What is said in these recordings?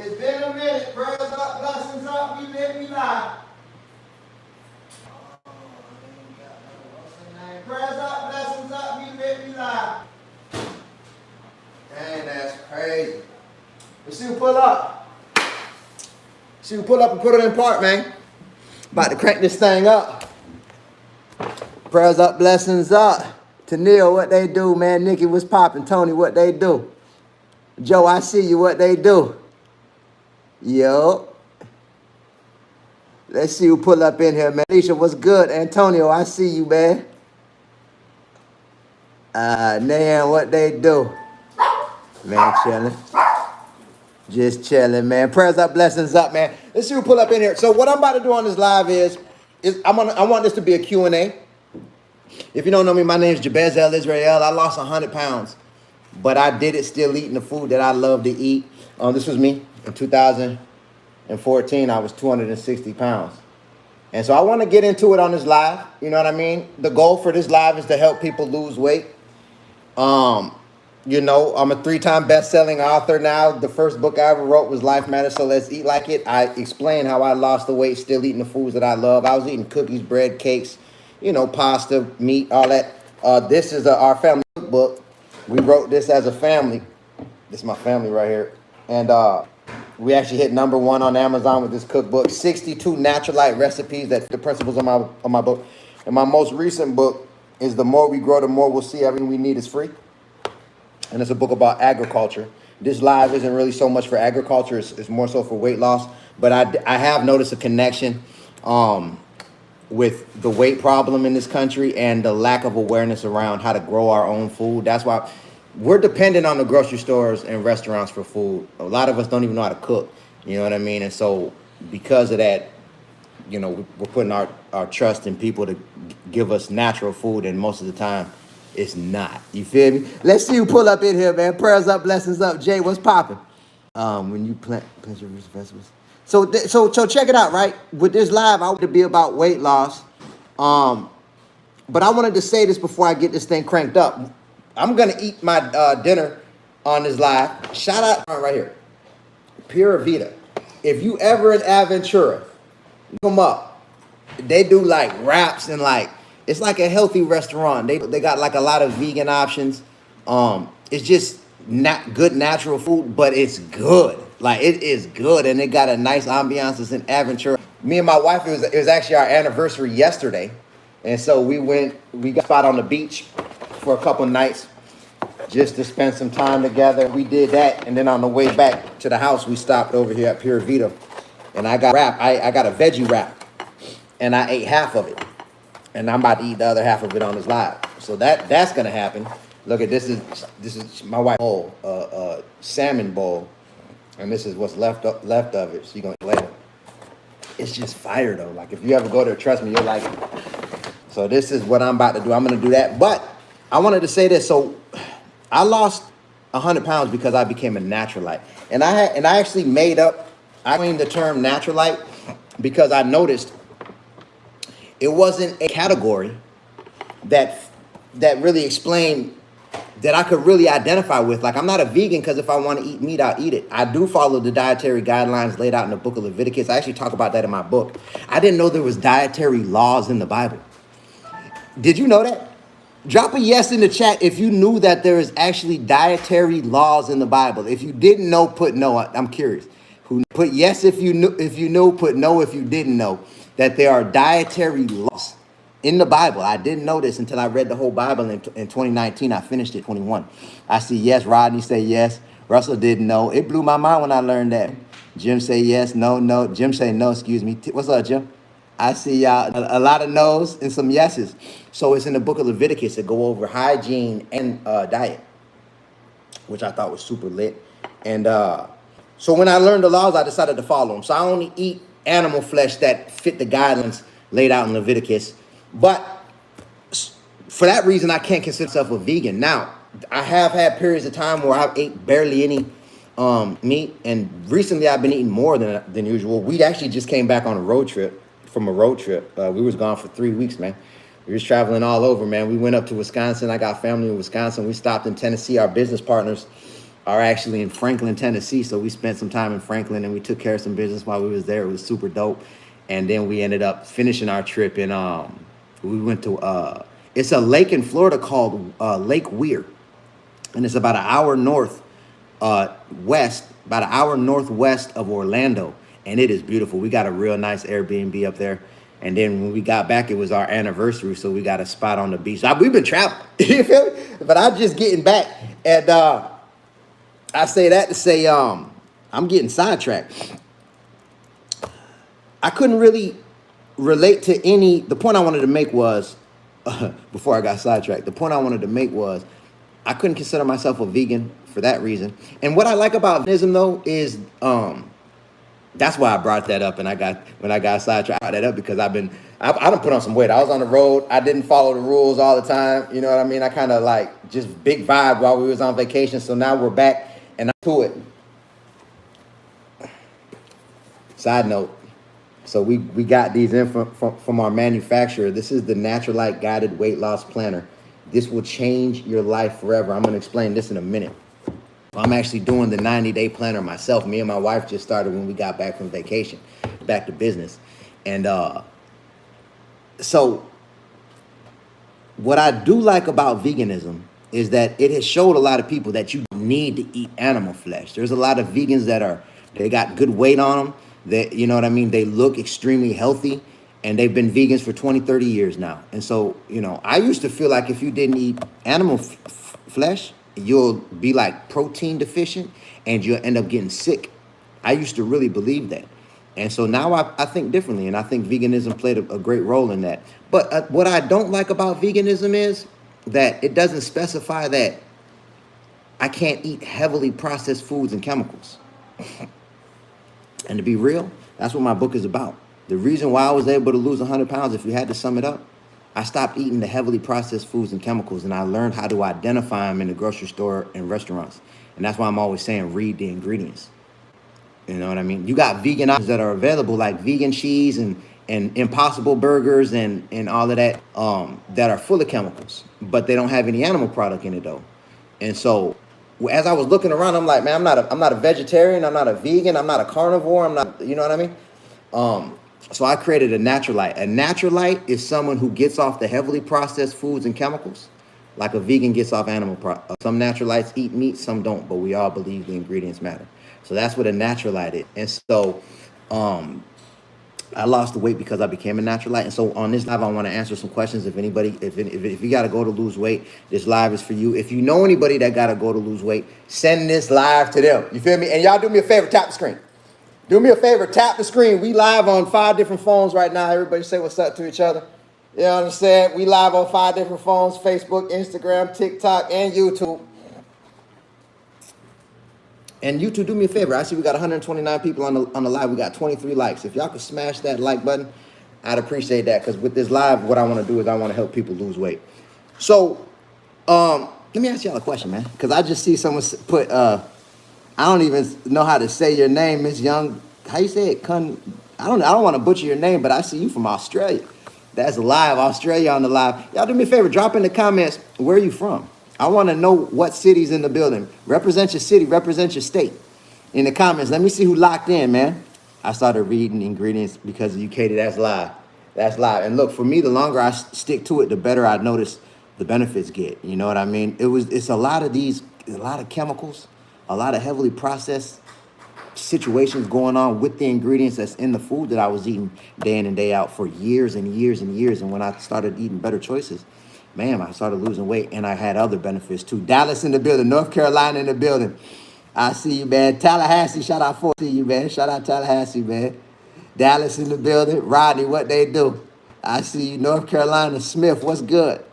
It's been a minute. Prayers up, blessings up, we live, we live. Prayers up, blessings up, we live, we live. Dang, that's crazy. Let's see who pull up. See who pull up and put it in park, man. About to crank this thing up. Prayers up, blessings up. Tennille, what they do, man. Nikki, what's popping? Tony, what they do? Joe, I see you, what they do? Yo. Let's see who pull up in here, man. Alicia, what's good? Antonio, I see you, man. Nan, what they do? Man, chilling. Just chilling, man. Prayers up, blessings up, man. Let's see who pull up in here. So what I'm about to do on this live is I want this to be a Q&A. If you don't know me, my name is Jabez El Israel. I lost 100 pounds, but I did it still eating the food that I love to eat. This was me in 2014. I was 260 pounds. And so I want to get into it on this live. You know what I mean? The goal for this live is to help people lose weight. You know, I'm a 3-time best-selling author now. The first book I ever wrote was Life Matters, So Let's Eat Like It. I explain how I lost the weight still eating the foods that I love. I was eating cookies, bread, cakes, you know, pasta, meat, all that. This is our family cookbook. We wrote this as a family. This is my family right here. And we actually hit #1 on Amazon with this cookbook. 62 Naturalite recipes that the principles of my book. And my most recent book is The More We Grow, The More We'll See. Everything we need is free. And it's a book about agriculture. This live isn't really so much for agriculture. It's more so for weight loss. But I have noticed a connection with the weight problem in this country and the lack of awareness around how to grow our own food. That's why we're dependent on the grocery stores and restaurants for food. A lot of us don't even know how to cook. You know what I mean? And so because of that, you know, we're putting our trust in people to give us natural food, and most of the time, it's not. You feel me? Let's see who pull up in here, man. Prayers up, blessings up. Jay, what's popping? When you plant your vegetables. So check it out, right? With this live, I want it to be about weight loss. But I wanted to say this before I get this thing cranked up. I'm gonna eat my dinner on this live. Shout out right here, Pura Vida. If you ever in Aventura, look them up. They do like wraps and like. It's like a healthy restaurant. They got like a lot of vegan options. It's just not good natural food, but it's good. Like it is good, and it got a nice ambiance. It's in Aventura. Me and my wife, it was actually our anniversary yesterday, and so we got a spot on the beach for a couple nights just to spend some time together. We did that, and then on the way back to the house, we stopped over here at Pura Vida, and I got wrap. I got a veggie wrap, and I ate half of it. And I'm about to eat the other half of it on this live. So that's gonna happen. Look at this is my wife's bowl, salmon bowl, and this is what's left of it. So you're gonna eat later. It's just fire though. Like if you ever go there, trust me, you'll like it. So this is what I'm about to do. I'm gonna do that. But I wanted to say this. So I lost 100 pounds because I became a Naturalite, and I actually I coined the term Naturalite because I noticed it wasn't a category that really explained that I could really identify with. Like, I'm not a vegan because if I want to eat meat, I'll eat it. I do follow the dietary guidelines laid out in the book of Leviticus. I actually talk about that in my book. I didn't know there was dietary laws in the Bible. Did you know that? Drop a yes in the chat if you knew that there is actually dietary laws in the Bible. If you didn't know, put no. I'm curious. Who put yes if you knew, put no if you didn't know that there are dietary laws in the Bible. I didn't know this until I read the whole Bible in 2019. I finished it 21. I see yes. Rodney say yes. Russell didn't know. It blew my mind when I learned that. Jim say yes. No. Jim say no. Excuse me. What's up, Jim? I see y'all a lot of no's and some yeses. So it's in the book of Leviticus to go over hygiene and diet, which I thought was super lit. And so when I learned the laws, I decided to follow them. So I only eat animal flesh that fit the guidelines laid out in Leviticus. But for that reason, I can't consider myself a vegan. Now, I have had periods of time where I've ate barely any meat. And recently, I've been eating more than usual. We actually just came back on a road trip. We was gone for 3 weeks, man. We was traveling all over, man. We went up to Wisconsin. I got family in Wisconsin. We stopped in Tennessee. Our business partners are actually in Franklin, Tennessee. So we spent some time in Franklin and we took care of some business while we was there. It was super dope. And then we ended up finishing our trip in we went to it's a lake in Florida called Lake Weir. And it's about an hour west, about an hour northwest of Orlando. And it is beautiful. We got a real nice Airbnb up there. And then when we got back, it was our anniversary, so we got a spot on the beach. We've been traveling, you feel me? But I'm just getting back, and I say that to say I'm getting sidetracked. I couldn't really relate to any. The point I wanted to make was before I got sidetracked. The point I wanted to make was I couldn't consider myself a vegan for that reason. And what I like about veganism though is that's why I brought that up. And when I got sidetracked, I brought that up because I done put on some weight. I was on the road. I didn't follow the rules all the time. You know what I mean? I kind of like just big vibe while we was on vacation. So now we're back and I'm to it. Side note. So we got these in from our manufacturer. This is the Naturalite Guided Weight Loss Planner. This will change your life forever. I'm going to explain this in a minute. I'm actually doing the 90-day planner myself. Me and my wife just started when we got back from vacation, back to business. And so what I do like about veganism is that it has showed a lot of people that you need to eat animal flesh. There's a lot of vegans they got good weight on them. That, you know what I mean? They look extremely healthy and they've been vegans for 20, 30 years now. And so, you know, I used to feel like if you didn't eat animal flesh, you'll be like protein deficient and you'll end up getting sick. I used to really believe that. And so now I think differently. And I think veganism played a great role in that. But what I don't like about veganism is that it doesn't specify that I can't eat heavily processed foods and chemicals. And to be real, that's what my book is about. The reason why I was able to lose 100 pounds, if you had to sum it up, I stopped eating the heavily processed foods and chemicals, and I learned how to identify them in the grocery store and restaurants. And that's why I'm always saying read the ingredients. You know what I mean? You got vegan options that are available, like vegan cheese and Impossible burgers and all of that that are full of chemicals, but they don't have any animal product in it though. And so as I was looking around, I'm like, man, I'm not a vegetarian, I'm not a vegan, I'm not a carnivore, I'm not, you know what I mean? So I created a Naturalite. A Naturalite is someone who gets off the heavily processed foods and chemicals, like a vegan gets off animal products. Some Naturalites eat meat, some don't, but we all believe the ingredients matter. So that's what a Naturalite is. And so I lost the weight because I became a Naturalite. And so on this live, I want to answer some questions. If anybody, if you got to go to lose weight, this live is for you. If you know anybody that got to go to lose weight, send this live to them. You feel me? And y'all do me a favor, tap the screen. Do me a favor, tap the screen. We live on 5 different phones right now. Everybody say what's up to each other. You know what I'm saying? We live on 5 different phones: Facebook, Instagram, TikTok, and YouTube. And YouTube, do me a favor. I see we got 129 people on the live. We got 23 likes. If y'all could smash that like button, I'd appreciate that. Because with this live, what I want to do is I want to help people lose weight. So, let me ask y'all a question, man. Because I just see someone put, I don't even know how to say your name, Miss Young. How you say it? I don't want to butcher your name, but I see you from Australia. That's live, Australia on the live. Y'all do me a favor. Drop in the comments, where are you from? I want to know what city's in the building. Represent your city, represent your state. In the comments, let me see who locked in, man. I started reading ingredients because of you, Katie. That's live. That's live. And look, for me, the longer I stick to it, the better I notice the benefits get. You know what I mean? It's a lot of chemicals, a lot of heavily processed situations going on with the ingredients that's in the food that I was eating day in and day out for years and years and years. And when I started eating better choices, man, I started losing weight, and I had other benefits too. Dallas in the building, North Carolina in the building. I see you, man. Tallahassee, shout out for you, man. Shout out Tallahassee, man. Dallas in the building. Rodney, what they do? I see you, North Carolina. Smith, what's good?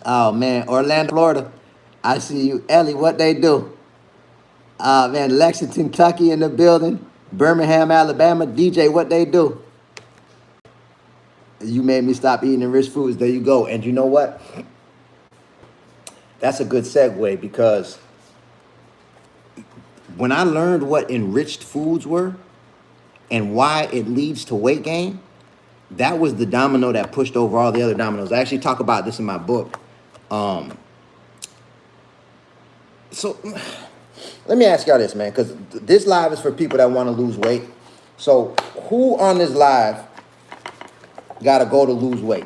Oh, man. Orlando, Florida. I see you. Ellie, what they do? Man, Lexington, Kentucky in the building. Birmingham, Alabama. DJ, what they do? You made me stop eating enriched foods. There you go. And you know what? That's a good segue, because when I learned what enriched foods were and why it leads to weight gain, that was the domino that pushed over all the other dominoes. I actually talk about this in my book. So Let me ask y'all this, man, because this live is for people that want to lose weight. So who on this live got to go to lose weight?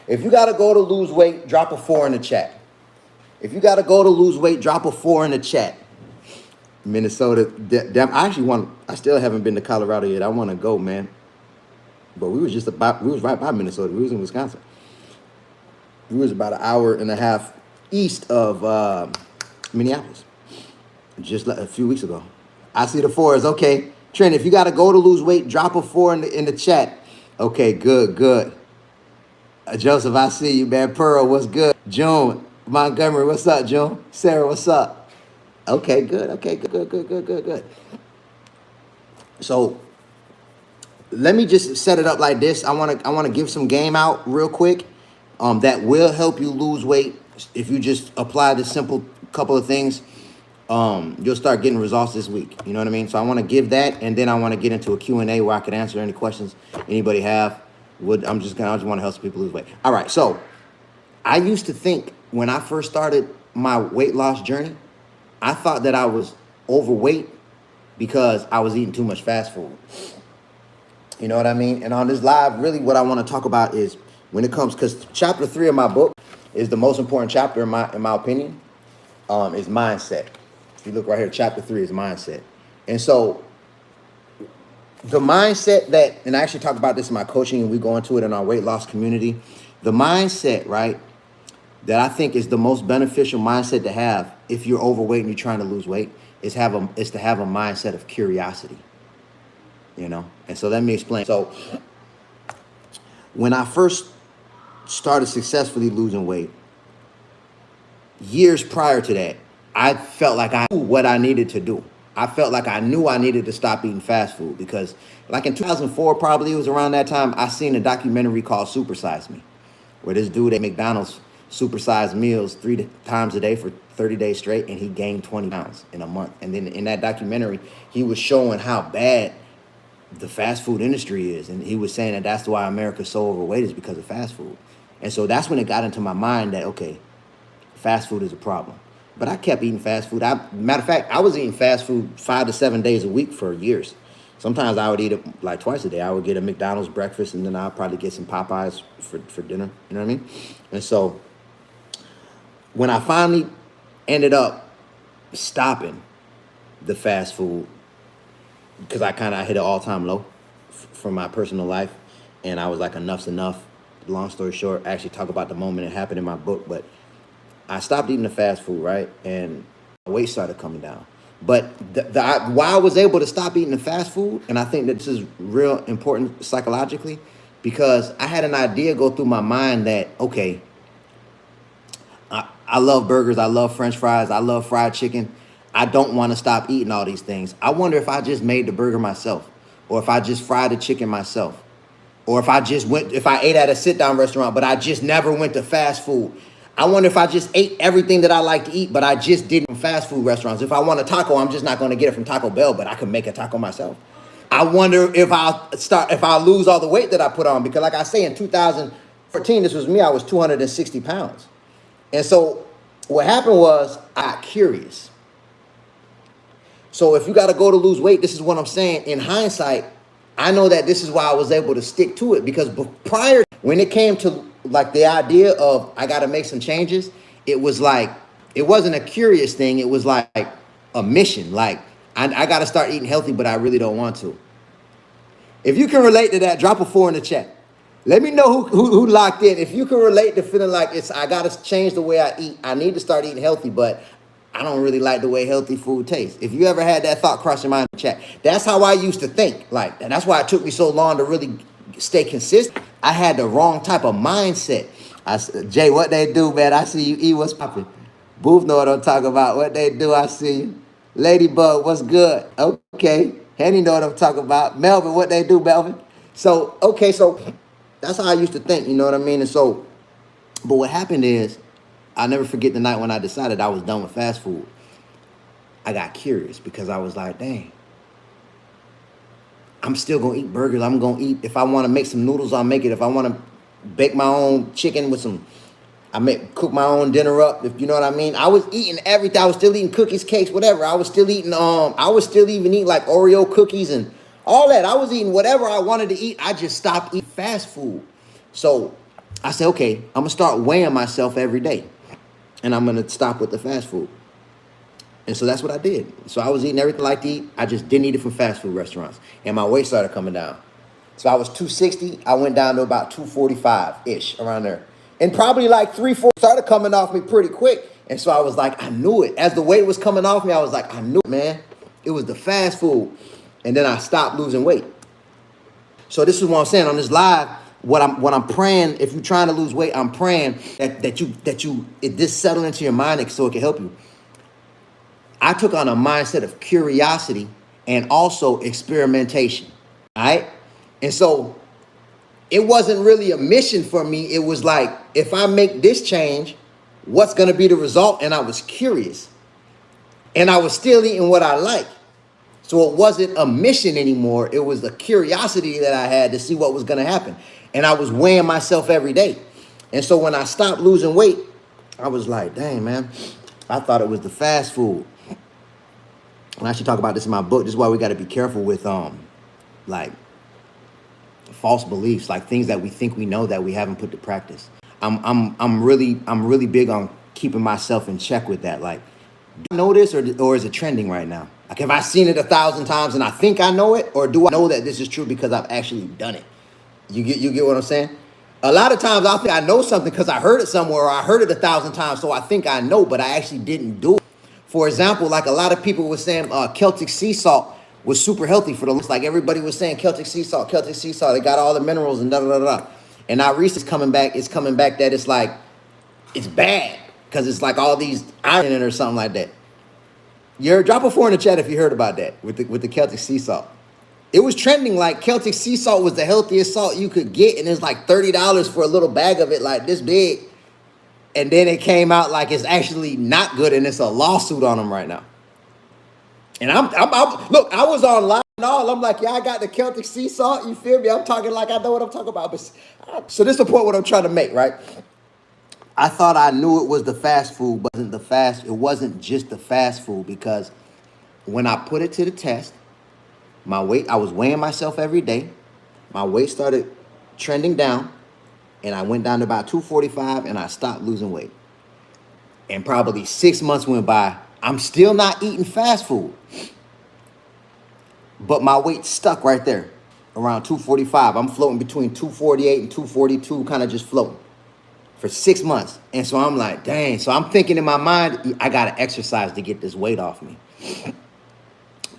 If you got to go to lose weight, drop a 4 in the chat. If you got to go to lose weight, drop a 4 in the chat. Minnesota, I still haven't been to Colorado yet. I want to go, man. But we was right by Minnesota. We was in Wisconsin. We was about an hour and a half east of Minneapolis. Just a few weeks ago. I see the 4s. Okay. Trent, if you got to go to lose weight, drop a 4 in the chat. Okay, good. Joseph, I see you, man. Pearl, what's good? June, Montgomery, what's up, June? Sarah, what's up? Okay, good. Okay, good. So let me just set it up like this. I want to give some game out real quick that will help you lose weight. If you just apply this simple couple of things, you'll start getting results this week. You know what I mean? So I want to give that, and then I want to get into a Q&A where I could answer any questions anybody have. I just want to help some people lose weight. All right, so I used to think when I first started my weight loss journey, I thought that I was overweight because I was eating too much fast food. You know what I mean? And on this live, really what I want to talk about is when it comes, because chapter 3 of my book is the most important chapter in my opinion, is mindset. If you look right here, chapter 3 is mindset. And so the mindset that, and I actually talk about this in my coaching, and we go into it in our weight loss community. The mindset, right, that I think is the most beneficial mindset to have if you're overweight and you're trying to lose weight is to have a mindset of curiosity. You know? And so let me explain. So when I first started successfully losing weight, years prior to that, I felt like I knew what I needed to do. I felt like I knew I needed to stop eating fast food because like in 2004, probably it was around that time, I seen a documentary called Super Size Me, where this dude at McDonald's supersized meals 3 times a day for 30 days straight, and he gained 20 pounds in a month. And then in that documentary, he was showing how bad the fast food industry is. And he was saying that that's why America's so overweight is because of fast food. And so that's when it got into my mind that, okay, fast food is a problem. But I kept eating fast food. Matter of fact, I was eating fast food 5 to 7 days a week for years. Sometimes I would eat it like twice a day. I would get a McDonald's breakfast, and then I'd probably get some Popeyes for dinner. You know what I mean? And so when I finally ended up stopping the fast food, because I kind of hit an all-time low for my personal life, and I was like, enough's enough. Long story short, I actually talk about the moment it happened in my book, but I stopped eating the fast food, right? And my weight started coming down. But why I was able to stop eating the fast food, and I think that this is real important psychologically, because I had an idea go through my mind that, okay, I love burgers, I love French fries, I love fried chicken. I don't want to stop eating all these things. I wonder if I just made the burger myself, or if I just fried the chicken myself, or if I ate at a sit-down restaurant, but I just never went to fast food. I wonder if I just ate everything that I like to eat, but I just didn't from fast food restaurants. If I want a taco, I'm just not going to get it from Taco Bell, but I can make a taco myself. I wonder if I'll lose all the weight that I put on, because like I say, in 2014, this was me, I was 260 pounds. And so what happened was I got curious. So if you got to go to lose weight, this is what I'm saying. In hindsight, I know that this is why I was able to stick to it, because prior, when it came to like the idea of I got to make some changes, it was like, it wasn't a curious thing. It was like a mission. Like I got to start eating healthy, but I really don't want to. If you can relate to that, drop a 4 in the chat. Let me know who locked in. If you can relate to feeling like I got to change the way I eat. I need to start eating healthy, but I don't really like the way healthy food tastes. If you ever had that thought cross your mind in the chat, that's how I used to think. Like, and that's why it took me so long to really stay consistent. I had the wrong type of mindset. Jay, what they do, man? I see you eat. What's popping? Booth know what I'm talking about. What they do, I see you. Ladybug, what's good? Okay. Henny know what I'm talking about. Melvin, what they do, Melvin? So, okay, so that's how I used to think, you know what I mean? And so, but what happened is, I'll never forget the night when I decided I was done with fast food. I got curious because I was like, dang, I'm still going to eat burgers. I'm going to eat, if I want to make some noodles, I'll make it. If I want to bake my own chicken with some cook my own dinner up, if you know what I mean. I was eating everything. I was still eating cookies, cakes, whatever. I was still eating, I was still even eating like Oreo cookies and all that. I was eating whatever I wanted to eat. I just stopped eating fast food. So I said, okay, I'm gonna start weighing myself every day. And I'm gonna stop with the fast food. And so that's what I did. So I was eating everything I like to eat. I just didn't eat it from fast food restaurants. And my weight started coming down. So I was 260. I went down to about 245-ish, around there. And probably like 3-4 started coming off me pretty quick. And so I was like, I knew it. As the weight was coming off me, I was like, I knew it, man. It was the fast food. And then I stopped losing weight. So this is what I'm saying on this live. What I'm praying, if you're trying to lose weight, I'm praying that this settle into your mind so it can help you. I took on a mindset of curiosity and also experimentation. All right. And so it wasn't really a mission for me. It was like, if I make this change, what's going to be the result? And I was curious. And I was still eating what I like. So it wasn't a mission anymore. It was the curiosity that I had to see what was going to happen. And I was weighing myself every day. And so when I stopped losing weight, I was like, dang, man, I thought it was the fast food. And I should talk about this in my book. This is why we got to be careful with like false beliefs, like things that we think we know that we haven't put to practice. I'm really big on keeping myself in check with that. Like, do I know this or is it trending right now? Like, have I seen it 1,000 times and I think I know it, or do I know that this is true because I've actually done it? You get what I'm saying? A lot of times I think I know something because I heard it somewhere or I heard it 1,000 times, so I think I know, but I actually didn't do it. For example, like a lot of people were saying Celtic sea salt was super healthy for the lungs. Like everybody was saying Celtic sea salt, they got all the minerals and da-da-da-da. And now recently it's coming back that it's like, it's bad because it's like all these iron in it or something like that. Drop a 4 in the chat if you heard about that with the Celtic sea salt. It was trending like Celtic sea salt was the healthiest salt you could get, and it's like $30 for a little bag of it like this big. And then it came out like it's actually not good, and it's a lawsuit on them right now. And look, I was online and all. I'm like, yeah, I got the Celtic sea salt. You feel me? I'm talking like I know what I'm talking about. So this is the point what I'm trying to make, right? I thought I knew it was the fast food, but it wasn't just the fast food, because when I put it to the test, my weight, I was weighing myself every day. My weight started trending down. And I went down to about 245 and I stopped losing weight. And probably 6 months went by. I'm still not eating fast food. But my weight stuck right there around 245. I'm floating between 248 and 242, kind of just floating for 6 months. And so I'm like, dang. So I'm thinking in my mind, I got to exercise to get this weight off me.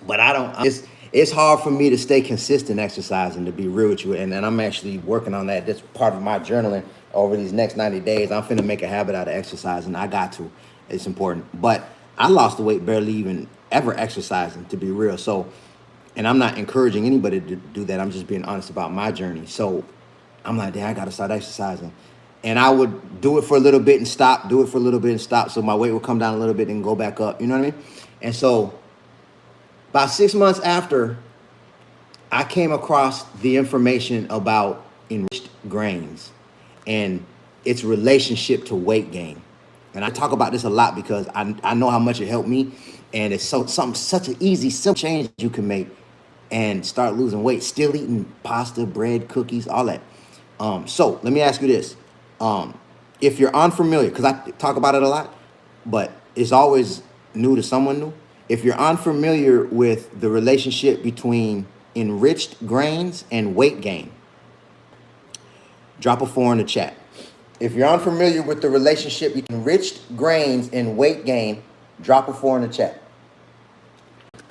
But I don't. It's hard for me to stay consistent exercising, to be real with you. And I'm actually working on that. That's part of my journaling over these next 90 days. I'm finna make a habit out of exercising. I got to. It's important. But I lost the weight barely even ever exercising, to be real. So, and I'm not encouraging anybody to do that. I'm just being honest about my journey. So I'm like, dang, I got to start exercising. And I would do it for a little bit and stop, do it for a little bit and stop. So my weight would come down a little bit and go back up. You know what I mean? And so about 6 months after, I came across the information about enriched grains and its relationship to weight gain. And I talk about this a lot because I know how much it helped me. And it's such an easy, simple change you can make and start losing weight, still eating pasta, bread, cookies, all that. So let me ask you this. If you're unfamiliar, because I talk about it a lot, but it's always new to someone new. If you're unfamiliar with the relationship between enriched grains and weight gain, drop a 4 in the chat. If you're unfamiliar with the relationship between enriched grains and weight gain, drop a 4 in the chat.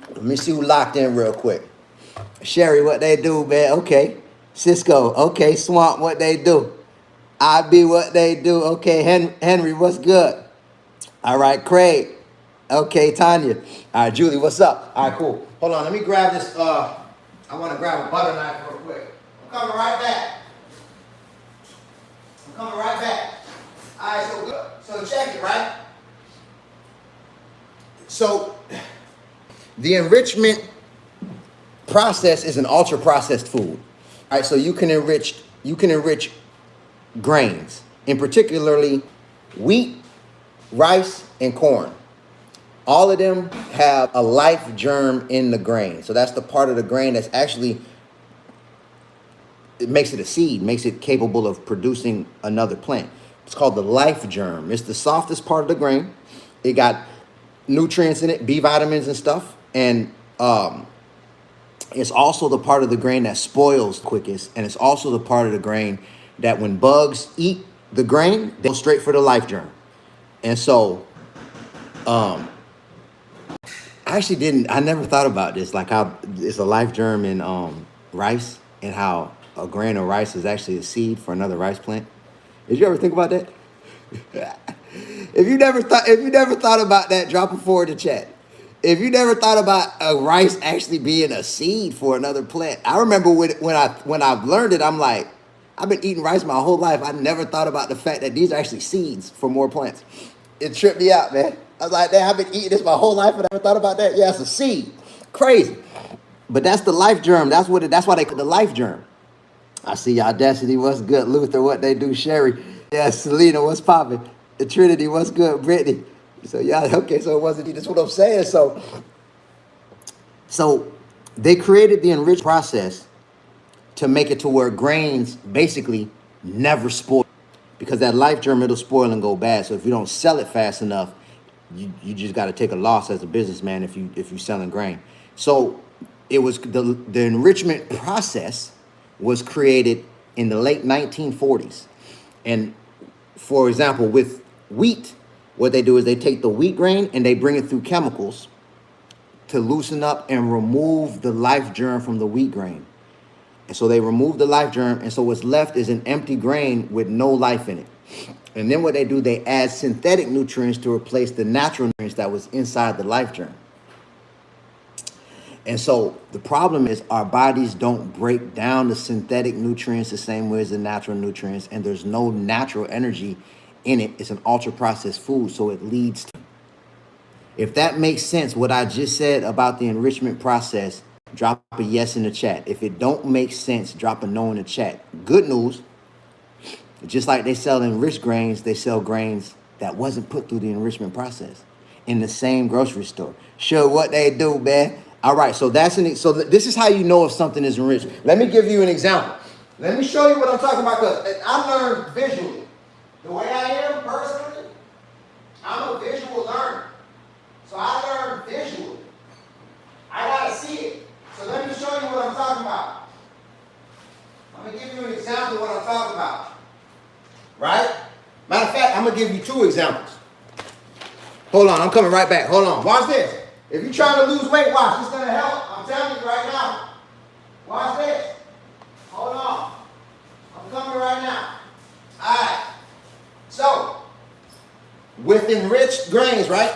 Let me see who locked in real quick. Sherry, what they do, man? Okay. Cisco, okay. Swamp, what they do? IB, what they do? Okay. Henry, what's good? All right, Craig. Okay, Tanya. All right, Julie, what's up? All right, cool. Hold on, let me grab this. I want to grab a butter knife real quick. I'm coming right back. All right, so good. So check it, right? So the enrichment process is an ultra processed food. All right, so you can enrich grains, and particularly Wheat, rice, and corn. All of them have a life germ in the grain. So that's the part of the grain that's actually, it makes it a seed, makes it capable of producing another plant. It's called the life germ. It's the softest part of the grain. It got nutrients in it, B vitamins and stuff. And it's also the part of the grain that spoils quickest. And it's also the part of the grain that when bugs eat the grain, they go straight for the life germ. And so I never thought about this, like how it's a life germ in rice, and how a grain of rice is actually a seed for another rice plant. Did you ever think about that? If you never thought about that, drop a 4 in the chat. If you never thought about a rice actually being a seed for another plant, I remember when I learned it, I'm like, I've been eating rice my whole life. I never thought about the fact that these are actually seeds for more plants. It tripped me out, man. I was like, damn, I've been eating this my whole life and I never thought about that. Yeah, it's a seed. Crazy. But that's the life germ. That's why they call it the life germ. I see Audacity, what's good? Luther, what they do? Sherry, yeah, Selena, what's popping? The Trinity, what's good? Brittany. So yeah, okay, so it wasn't, that's what I'm saying. So they created the enriched process to make it to where grains basically never spoil, because that life germ, it'll spoil and go bad. So if you don't sell it fast enough, you just got to take a loss as a businessman if you're selling grain. So it was the enrichment process was created in the late 1940s. And for example, with wheat, what they do is they take the wheat grain and they bring it through chemicals to loosen up and remove the life germ from the wheat grain. And so they remove the life germ, and so what's left is an empty grain with no life in it. And then what they do, they add synthetic nutrients to replace the natural nutrients that was inside the life germ. And so the problem is our bodies don't break down the synthetic nutrients the same way as the natural nutrients, and there's no natural energy in it. It's an ultra-processed food, so it leads to... If that makes sense, what I just said about the enrichment process, drop a yes in the chat. If it don't make sense, drop a no in the chat. Good news, just like they sell enriched grains, they sell grains that wasn't put through the enrichment process in the same grocery store. Sure, what they do, man. All right, so this is how you know if something is enriched. Let me give you an example. Let me show you what I'm talking about, because I learned visually. The way I am personally, I'm a visual learner. So I learn visually. I gotta see it. So let me show you what I'm talking about. I'm gonna give you an example of what I'm talking about. Right? Matter of fact, I'm gonna give you 2 examples. Hold on, I'm coming right back. Hold on. Watch this. If you're trying to lose weight, watch. It's gonna help. I'm telling you right now. Watch this. Hold on. I'm coming right now. All right. So, with enriched grains, right?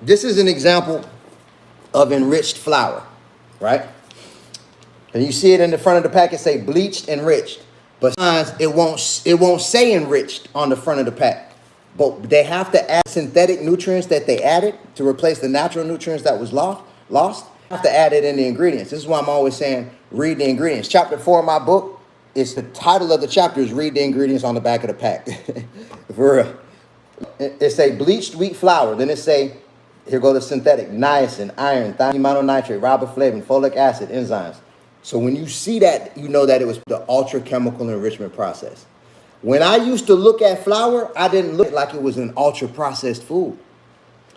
This is an example of enriched flour, right? And you see it in the front of the packet, say bleached, enriched. But sometimes it won't say enriched on the front of the pack. But they have to add synthetic nutrients that they added to replace the natural nutrients that was lost. Have to add it in the ingredients. This is why I'm always saying read the ingredients. Chapter 4 of my book, it's the title of the chapter is read the ingredients on the back of the pack. For real. It say bleached wheat flour. Then it say, here go the synthetic, niacin, iron, thiamine mononitrate, riboflavin, folic acid, enzymes. So when you see that, you know that it was the ultra chemical enrichment process. When I used to look at flour, I didn't look like it was an ultra processed food.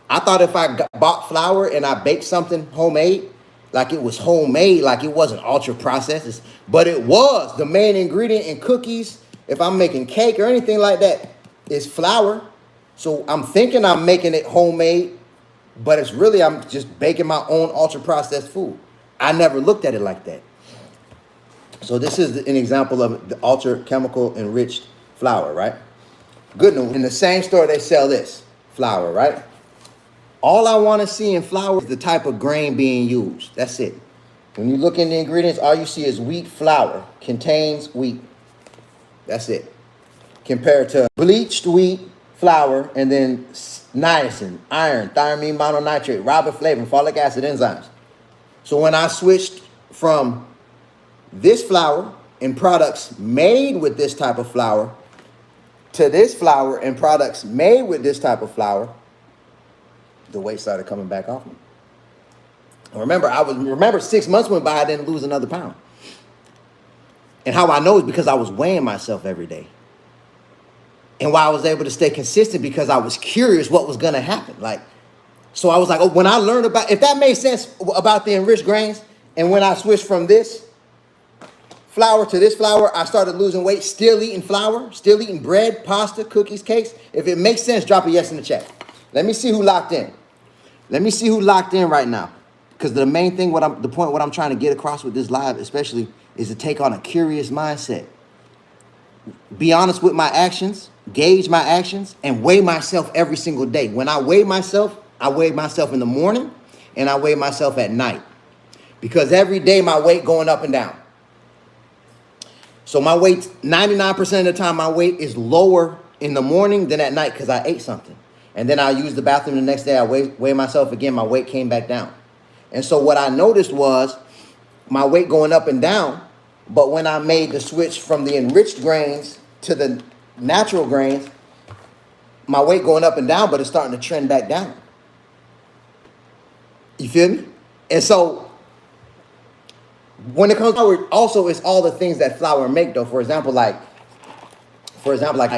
I thought if I bought flour and I baked something homemade, like it was homemade, like it wasn't ultra processed, but it was. The main ingredient in cookies, if I'm making cake or anything like that, is flour. So I'm thinking I'm making it homemade, but it's really, I'm just baking my own ultra processed food. I never looked at it like that. So this is an example of the ultra chemical enriched flour, right? Good news. In the same store, they sell this flour, right? All I want to see in flour is the type of grain being used. That's it. When you look in the ingredients, all you see is wheat flour, contains wheat. That's it. Compared to bleached wheat flour and then niacin, iron, thiamine mononitrate, riboflavin, folic acid, enzymes. So when I switched from this flour and products made with this type of flour, to this flour and products made with this type of flour, the weight started coming back off me. Remember 6 months went by, I didn't lose another pound. And how I know is because I was weighing myself every day. And why I was able to stay consistent, because I was curious what was going to happen. So I was like, oh, when I learned about, if that made sense about the enriched grains, and when I switched from this flour to this flour, I started losing weight, still eating flour, still eating bread, pasta, cookies, cakes. If it makes sense, drop a yes in the chat. Let me see who locked in. Let me see who locked in right now. Because the main thing, what I'm trying to get across with this live, especially, is to take on a curious mindset. Be honest with my actions, gauge my actions, and weigh myself every single day. When I weigh myself in the morning, and I weigh myself at night. Because every day my weight going up and down. So my weight, 99% of the time, my weight is lower in the morning than at night because I ate something. And then I use the bathroom the next day, I weigh myself again, my weight came back down. And so what I noticed was my weight going up and down, but when I made the switch from the enriched grains to the natural grains, my weight going up and down, but it's starting to trend back down. You feel me? And so when it comes to flour, also it's all the things that flour make though. For example, like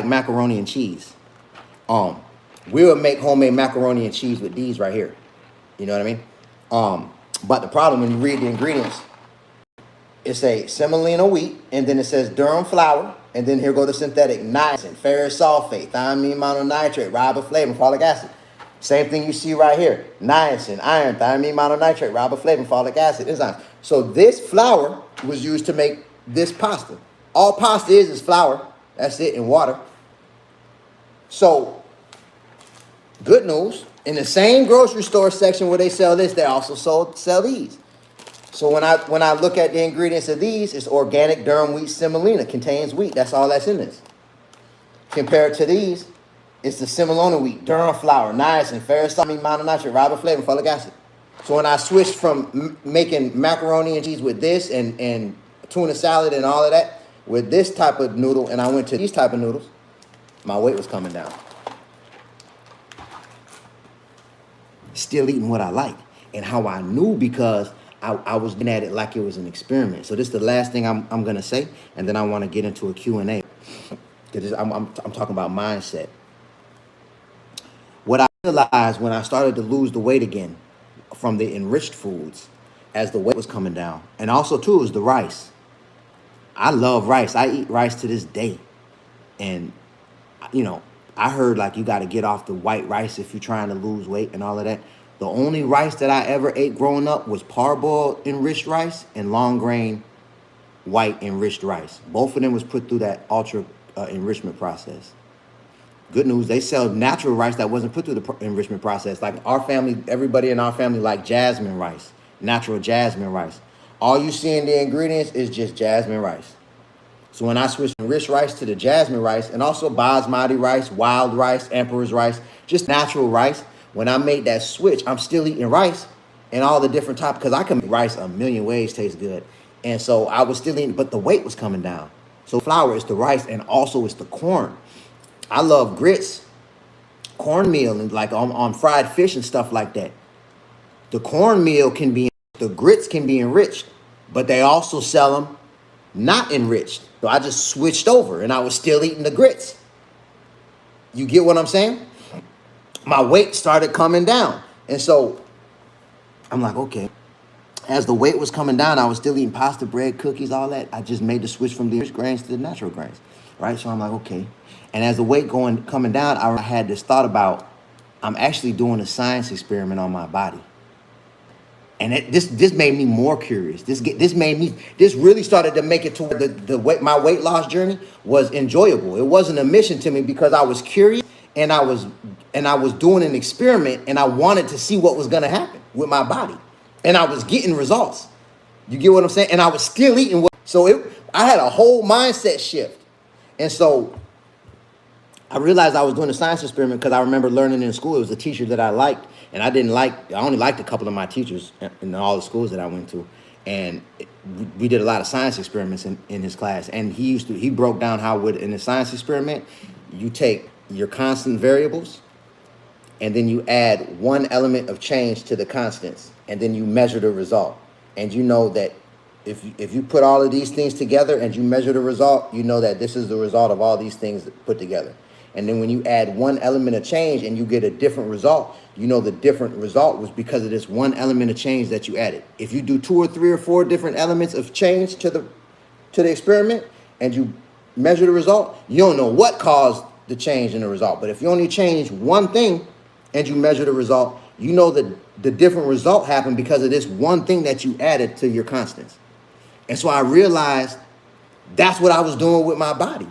macaroni and cheese. We would make homemade macaroni and cheese with these right here. You know what I mean? But the problem when you read the ingredients, it's a semolina wheat, and then it says durum flour, and then here go the synthetic niacin, ferrous sulfate, thiamine mononitrate, riboflavin, folic acid. Same thing you see right here. Niacin, iron, thiamine mononitrate, riboflavin, folic acid, enzymes. So this flour was used to make this pasta. All pasta is flour. That's it, and water. So, good news. In the same grocery store section where they sell this, they also sell these. So when I look at the ingredients of these, it's organic durum wheat semolina, contains wheat. That's all that's in this. Compared to these, it's the semolina wheat, durum flour, niacin, ferrous sulfate, mononitrate, riboflavin, folic acid. So when I switched from making macaroni and cheese with this and tuna salad and all of that with this type of noodle, and I went to these type of noodles, my weight was coming down. Still eating what I like. And how I knew, because I was looking at it like it was an experiment. So this is the last thing I'm going to say, and then I want to get into a Q&A. Because I'm talking about mindset. What I realized when I started to lose the weight again from the enriched foods, as the weight was coming down, and also too is the rice. I love rice. I eat rice to this day. And, you know, I heard like you got to get off the white rice if you're trying to lose weight and all of that. The only rice that I ever ate growing up was parboiled enriched rice and long grain white enriched rice. Both of them was put through that ultra enrichment process. Good news, they sell natural rice that wasn't put through the enrichment process. Like our family, everybody in our family like jasmine rice, natural jasmine rice. All you see in the ingredients is just jasmine rice. So when I switched from enriched rice to the jasmine rice, and also basmati rice, wild rice, emperor's rice, just natural rice, when I made that switch, I'm still eating rice and all the different types, because I can make rice a million ways taste good. And so I was still eating, but the weight was coming down. So flour is the rice, and also it's the corn. I love grits, cornmeal, and like on fried fish and stuff like that. The cornmeal the grits can be enriched, but they also sell them not enriched. So I just switched over, and I was still eating the grits. You get what I'm saying? My weight started coming down. And so I'm like, okay. As the weight was coming down, I was still eating pasta, bread, cookies, all that. I just made the switch from the enriched grains to the natural grains, right? So I'm like, okay. And as the weight coming down, I had this thought about, I'm actually doing a science experiment on my body. And this made me more curious. This really started to make it to where my weight loss journey was enjoyable. It wasn't a mission to me, because I was curious, and I was doing an experiment, and I wanted to see what was going to happen with my body. And I was getting results. You get what I'm saying? And I was still eating. I had a whole mindset shift. And so I realized I was doing a science experiment because I remember learning in school. It was a teacher that I liked, and I only liked a couple of my teachers in all the schools that I went to. And we did a lot of science experiments in his class. And he broke down how in a science experiment, you take your constant variables and then you add one element of change to the constants, and then you measure the result. And you know that if you put all of these things together and you measure the result, you know that this is the result of all these things put together. And then when you add one element of change and you get a different result, you know the different result was because of this one element of change that you added. If you do 2 or 3 or 4 different elements of change to the experiment and you measure the result, you don't know what caused the change in the result. But if you only change one thing and you measure the result, you know that the different result happened because of this one thing that you added to your constants. And so I realized that's what I was doing with my body.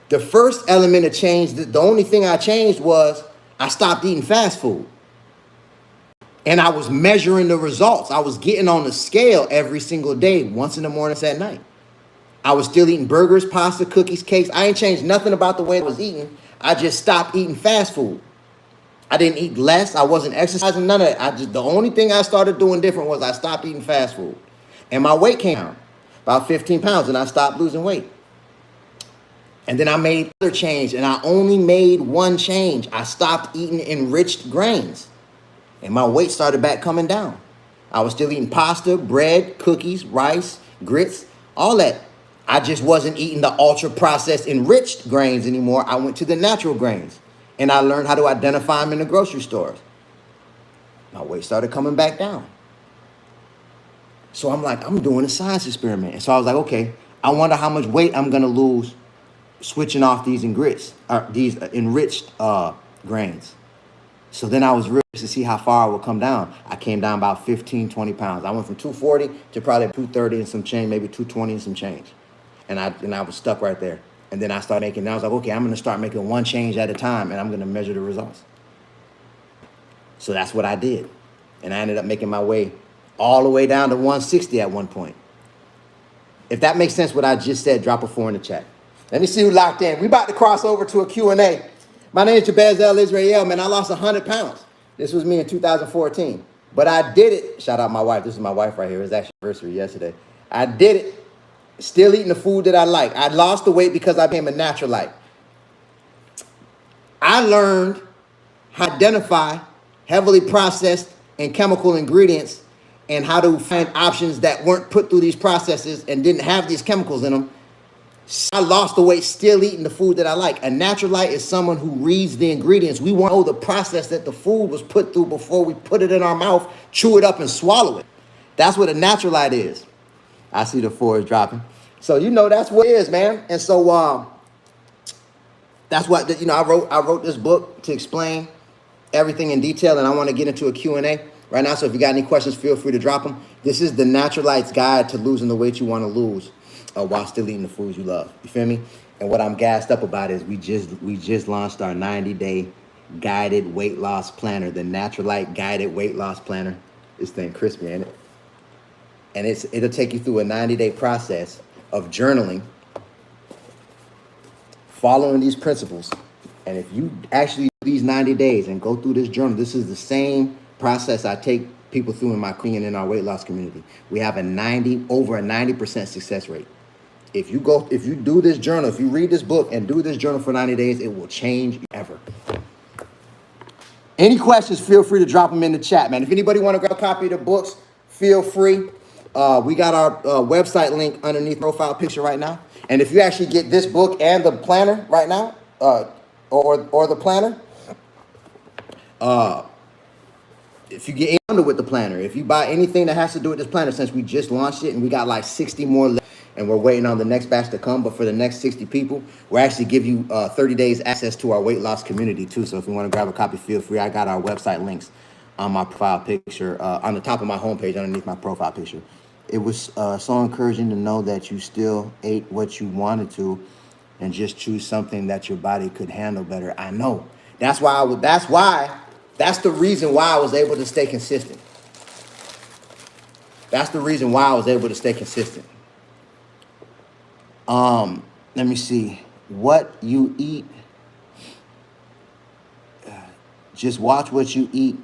The first element of change, the only thing I changed was I stopped eating fast food. And I was measuring the results. I was getting on the scale every single day, once in the morning, at night. I was still eating burgers, pasta, cookies, cakes. I ain't changed nothing about the way I was eating. I just stopped eating fast food. I didn't eat less. I wasn't exercising, none of that. The only thing I started doing different was I stopped eating fast food. And my weight came down about 15 pounds and I stopped losing weight. And then I made another change, and I only made one change. I stopped eating enriched grains, and my weight started back coming down. I was still eating pasta, bread, cookies, rice, grits, all that. I just wasn't eating the ultra-processed enriched grains anymore. I went to the natural grains, and I learned how to identify them in the grocery stores. My weight started coming back down. So I'm like, I'm doing a science experiment. And so I was like, okay, I wonder how much weight I'm going to lose switching off these these enriched grains. So then I was real to see how far I would come down. I came down about 15, 20 pounds. I went from 240 to probably 230 and some change, maybe 220 and some change. And I was stuck right there. And then I started making, I was like, okay, I'm going to start making one change at a time, and I'm going to measure the results. So that's what I did. And I ended up making my way all the way down to 160 at one point. If that makes sense what I just said, drop a 4 in the chat. Let me see who locked in. We about to cross over to a Q&A. My name is Jabez El Israel, man. I lost 100 pounds. This was me in 2014. But I did it. Shout out my wife. This is my wife right here. It was actually anniversary yesterday. I did it. Still eating the food that I like. I lost the weight because I became a Naturalite. I learned how to identify heavily processed and chemical ingredients and how to find options that weren't put through these processes and didn't have these chemicals in them. I lost the weight still eating the food that I like. A Naturalite is someone who reads the ingredients. We want to know the process that the food was put through before we put it in our mouth, chew it up, and swallow it. That's what a Naturalite is. I see the 4 is dropping. So, that's what it is, man. And so that's what, I wrote this book to explain everything in detail, and I want to get into a Q&A right now. So if you got any questions, feel free to drop them. This is the Naturalite's Guide to Losing the Weight You Want to Lose while still eating the foods you love. You feel me? And what I'm gassed up about is we just launched our 90-day guided weight loss planner, the Naturalite guided weight loss planner. This thing crispy, ain't it? And it'll take you through a 90-day process of journaling, following these principles. And if you actually do these 90 days and go through this journal, this is the same process I take people through in my clean and in our weight loss community. We have over a 90% success rate. If you do this journal, if you read this book and do this journal for 90 days, it will change you ever. Any questions, feel free to drop them in the chat, man. If anybody want to grab a copy of the books, feel free. We got our website link underneath the profile picture right now. And if you actually get this book and the planner right now, or the planner, if you get under with the planner, if you buy anything that has to do with this planner, since we just launched it and we got like 60 more left and we're waiting on the next batch to come, but for the next 60 people, we're actually give you 30 days access to our weight loss community too. So if you want to grab a copy, feel free. I got our website links on my profile picture, on the top of my homepage underneath my profile picture. It was so encouraging to know that you still ate what you wanted to and just choose something that your body could handle better. I know. That's the reason why I was able to stay consistent. That's the reason why I was able to stay consistent. Let me see. What you eat. Just watch what you eat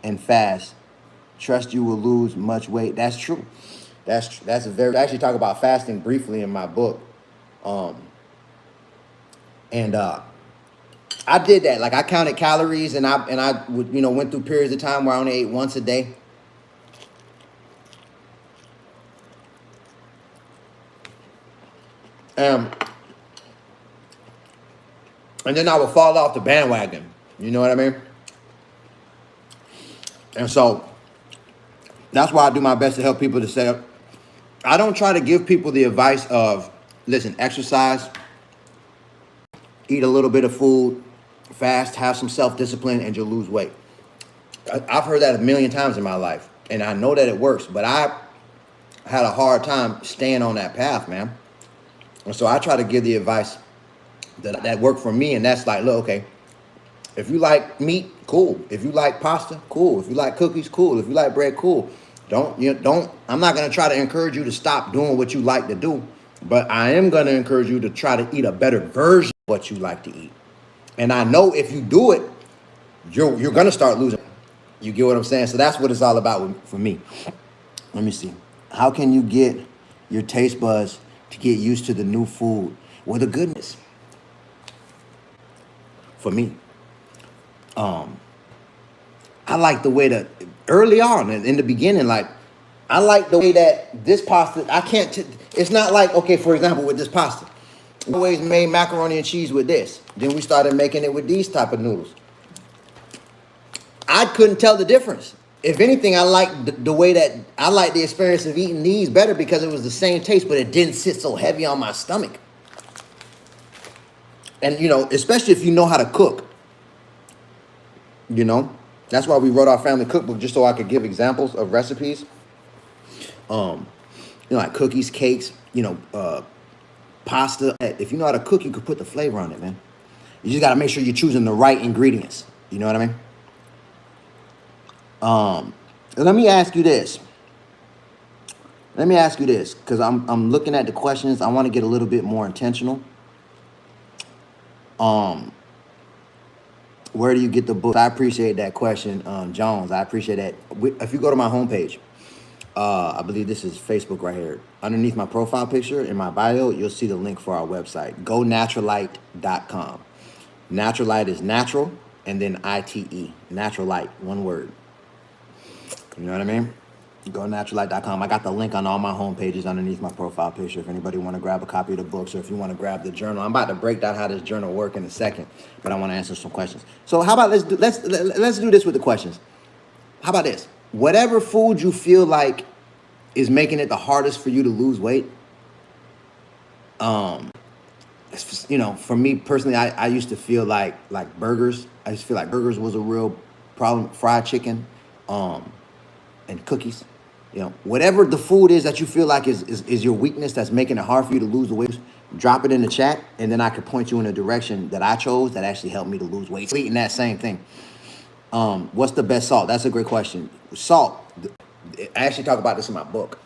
and fast. Trust you will lose much weight. That's true. I actually talk about fasting briefly in my book. And I did that. Like I counted calories, and I would, went through periods of time where I only ate once a day. Um, and then I would fall off the bandwagon. You know what I mean? And so that's why I do my best to help people to set up. I don't try to give people the advice of, listen, exercise, eat a little bit of food, fast, have some self-discipline, and you'll lose weight. I've heard that a million times in my life, and I know that it works, but I had a hard time staying on that path, man. And so I try to give the advice that worked for me, and that's like, look, okay, if you like meat, cool. If you like pasta, cool. If you like cookies, cool. If you like bread, cool. I'm not going to try to encourage you to stop doing what you like to do, but I am going to encourage you to try to eat a better version of what you like to eat. And I know if you do it, you're going to start losing. You get what I'm saying? So that's what it's all about for me. Let me see. How can you get your taste buds to get used to the new food? Well, the goodness. For me, I like the way that early on in the beginning, like I like the way that this pasta, it's not like, okay, for example, with this pasta, we always made macaroni and cheese with this. Then we started making it with these type of noodles. I couldn't tell the difference. If anything, I like the way that I like the experience of eating these better because it was the same taste, but it didn't sit so heavy on my stomach. And, especially if you know how to cook, that's why we wrote our family cookbook, just so I could give examples of recipes. Like cookies, cakes, pasta. If you know how to cook, you could put the flavor on it, man. You just got to make sure you're choosing the right ingredients. You know what I mean? Let me ask you this. Because I'm looking at the questions. I want to get a little bit more intentional. Where do you get the book? I appreciate that question, Jones. I appreciate that. If you go to my homepage, I believe this is Facebook right here. Underneath my profile picture in my bio, you'll see the link for our website. GoNaturalite.com. Naturalite is natural and then ITE. Naturalite, one word. You know what I mean? GoNaturalite.com. I got the link on all my home pages underneath my profile picture. If anybody want to grab a copy of the books, or if you want to grab the journal, I'm about to break down how this journal works in a second, but I want to answer some questions. So how about let's do this with the questions. How about this? Whatever food you feel like is making it the hardest for you to lose weight. For me personally, I used to feel like burgers. I used to feel like burgers was a real problem. Fried chicken, and cookies. Whatever the food is that you feel like is your weakness that's making it hard for you to lose the weight, drop it in the chat, and then I could point you in a direction that I chose that actually helped me to lose weight. Eating that same thing. What's the best salt? That's a great question. Salt. I actually talk about this in my book.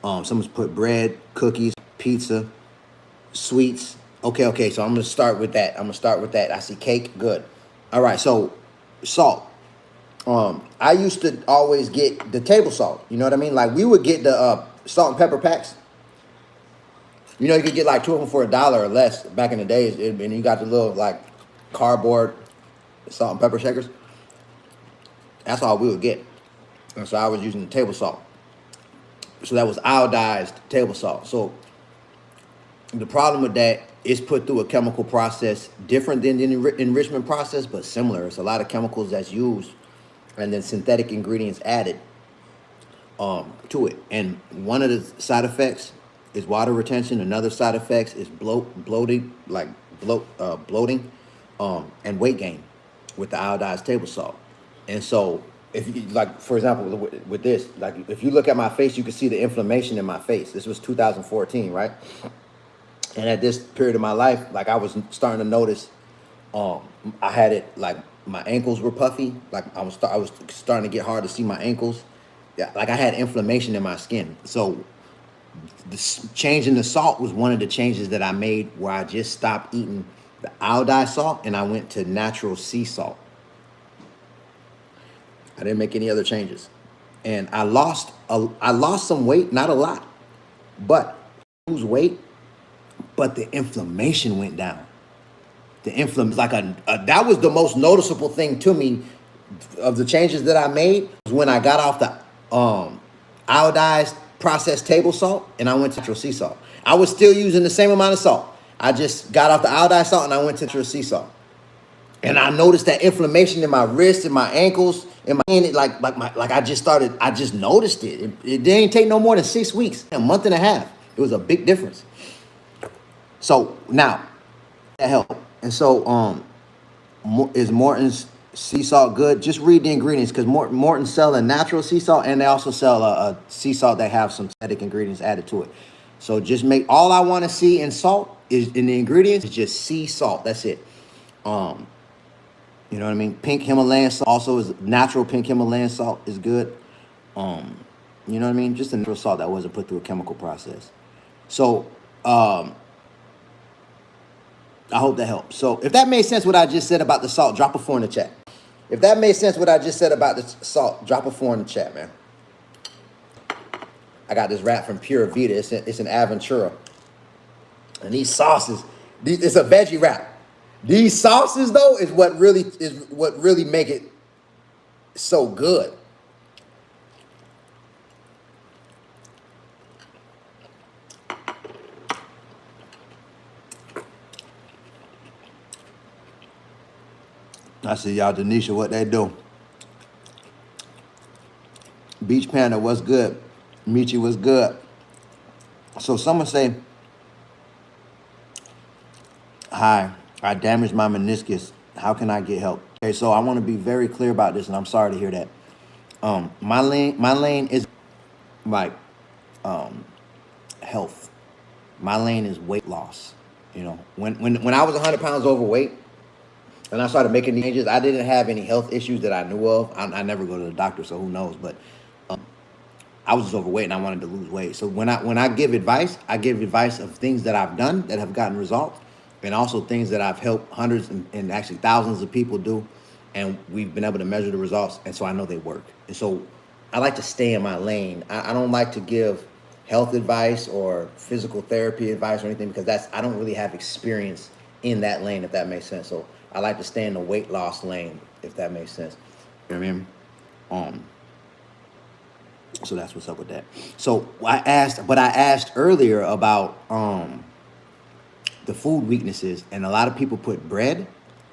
Someone's put bread, cookies, pizza, sweets. Okay. So I'm gonna start with that. I see cake. Good. All right. So salt. I used to always get the table salt. You know what I mean? Like we would get the salt and pepper packs. You could get like 2 of them for $1 or less back in the days, and you got the little like cardboard salt and pepper shakers. That's all we would get. And so I was using the table salt. So that was iodized table salt. So the problem with that is put through a chemical process different than the enrichment process, but similar. It's a lot of chemicals that's used and then synthetic ingredients added to it. And one of the side effects is water retention. Another side effects is bloating, and weight gain with the iodized table salt. And so if you, like, for example, with this, like if you look at my face, you can see the inflammation in my face. This was 2014, right? And at this period of my life, like I was starting to notice, I had it like my ankles were puffy. Like I was starting to get hard to see my ankles. Yeah, like I had inflammation in my skin. So changing the salt was one of the changes that I made, where I just stopped eating the iodized salt and I went to natural sea salt. I didn't make any other changes. And I lost some weight, not a lot, but lose weight, but the inflammation went down. The inflammation, like that was the most noticeable thing to me of the changes that I made was when I got off the iodized processed table salt and I went to natural sea salt. I was still using the same amount of salt. I just got off the iodized salt and I went to natural sea salt. And I noticed that inflammation in my wrists and my ankles and my hand, I just noticed it. It didn't take no more than 6 weeks, a month and a half. It was a big difference. So now that helped. And so is Morton's sea salt good? Just read the ingredients, because Morton sell a natural sea salt and they also sell a sea salt that have some synthetic ingredients added to it. So just make, all I want to see in salt is in the ingredients is just sea salt. That's it. You know what I mean? Pink Himalayan salt also is natural. Pink Himalayan salt is good. You know what I mean? Just a natural salt that wasn't put through a chemical process. So I hope that helps. So if that made sense what I just said about the salt, drop a 4 in the chat. If that made sense what I just said about the salt, drop a 4 in the chat, man. I got this wrap from Pura Vida. It's an Aventura. And these sauces, it's a veggie wrap. These sauces though is what really make it so good. I see y'all, Denisha, what they do. Beach Panda, what's good? Michi, what's good? So someone say, hi, I damaged my meniscus. How can I get help? Okay, so I want to be very clear about this, and I'm sorry to hear that. My lane is like health. My lane is weight loss. You know, when I was 100 pounds overweight, and I started making these changes, I didn't have any health issues that I knew of. I never go to the doctor, so who knows? But I was just overweight and I wanted to lose weight. So when I give advice, I give advice of things that I've done that have gotten results, and also things that I've helped hundreds and actually thousands of people do, and we've been able to measure the results, and so I know they work. And so I like to stay in my lane. I don't like to give health advice or physical therapy advice or anything, because I don't really have experience in that lane, if that makes sense. So I like to stay in the weight loss lane, if that makes sense. You know what I mean? So that's what's up with that. So I asked earlier about the food weaknesses, and a lot of people put bread.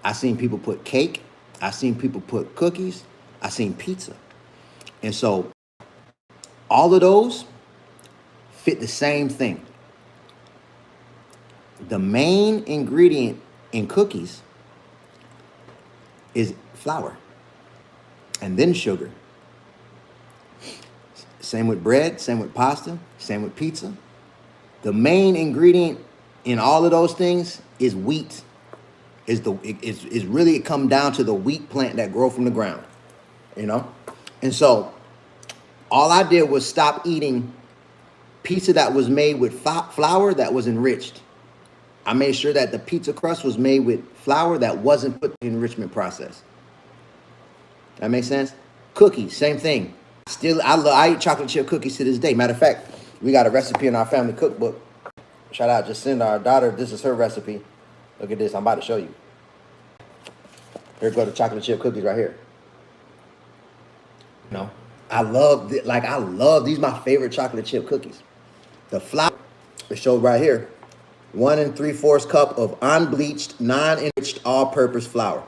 I seen people put cake. I seen people put cookies. I seen pizza. And so all of those fit the same thing. The main ingredient in cookies is flour and then sugar. Same with bread, same with pasta, same with pizza. The main ingredient in all of those things is wheat. It come down to the wheat plant that grow from the ground, you know? And so all I did was stop eating pizza that was made with flour that was enriched. I made sure that the pizza crust was made with flour that wasn't put in the enrichment process. That makes sense? Cookies, same thing. I eat chocolate chip cookies to this day. Matter of fact, we got a recipe in our family cookbook. Shout out Jacinda, our daughter. This is her recipe. Look at this. I'm about to show you. Here go the chocolate chip cookies right here. You know, I love these. My favorite chocolate chip cookies. The flour, it shows right here. 1 3/4 cup of unbleached, non-enriched, all-purpose flour.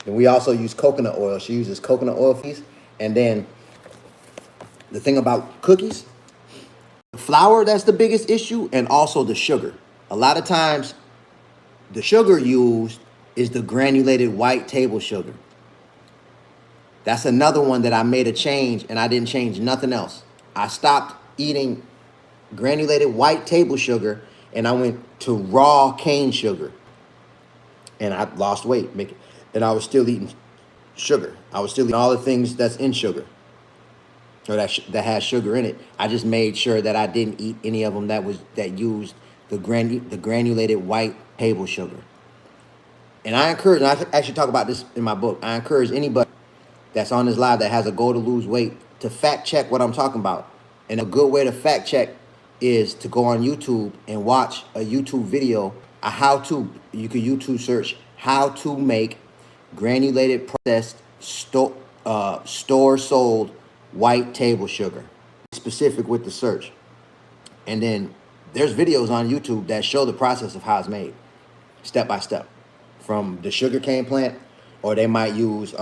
And we also use coconut oil. She uses coconut oil fees. And then the thing about cookies, the flour, that's the biggest issue, and also the sugar. A lot of times, the sugar used is the granulated white table sugar. That's another one that I made a change, and I didn't change nothing else. I stopped eating granulated white table sugar, and I went to raw cane sugar. And I lost weight, and I was still eating sugar. I was still eating all the things that's in sugar, or that has sugar in it. I just made sure that I didn't eat any of them that used the granulated white table sugar. And I actually talk about this in my book. I encourage anybody that's on this live that has a goal to lose weight to fact check what I'm talking about. And a good way to fact check is to go on YouTube and watch a YouTube video a how-to. You could YouTube search how to make granulated processed store sold white table sugar. Specific with the search, and then there's videos on YouTube that show the process of how it's made, step by step, from the sugar cane plant, or they might use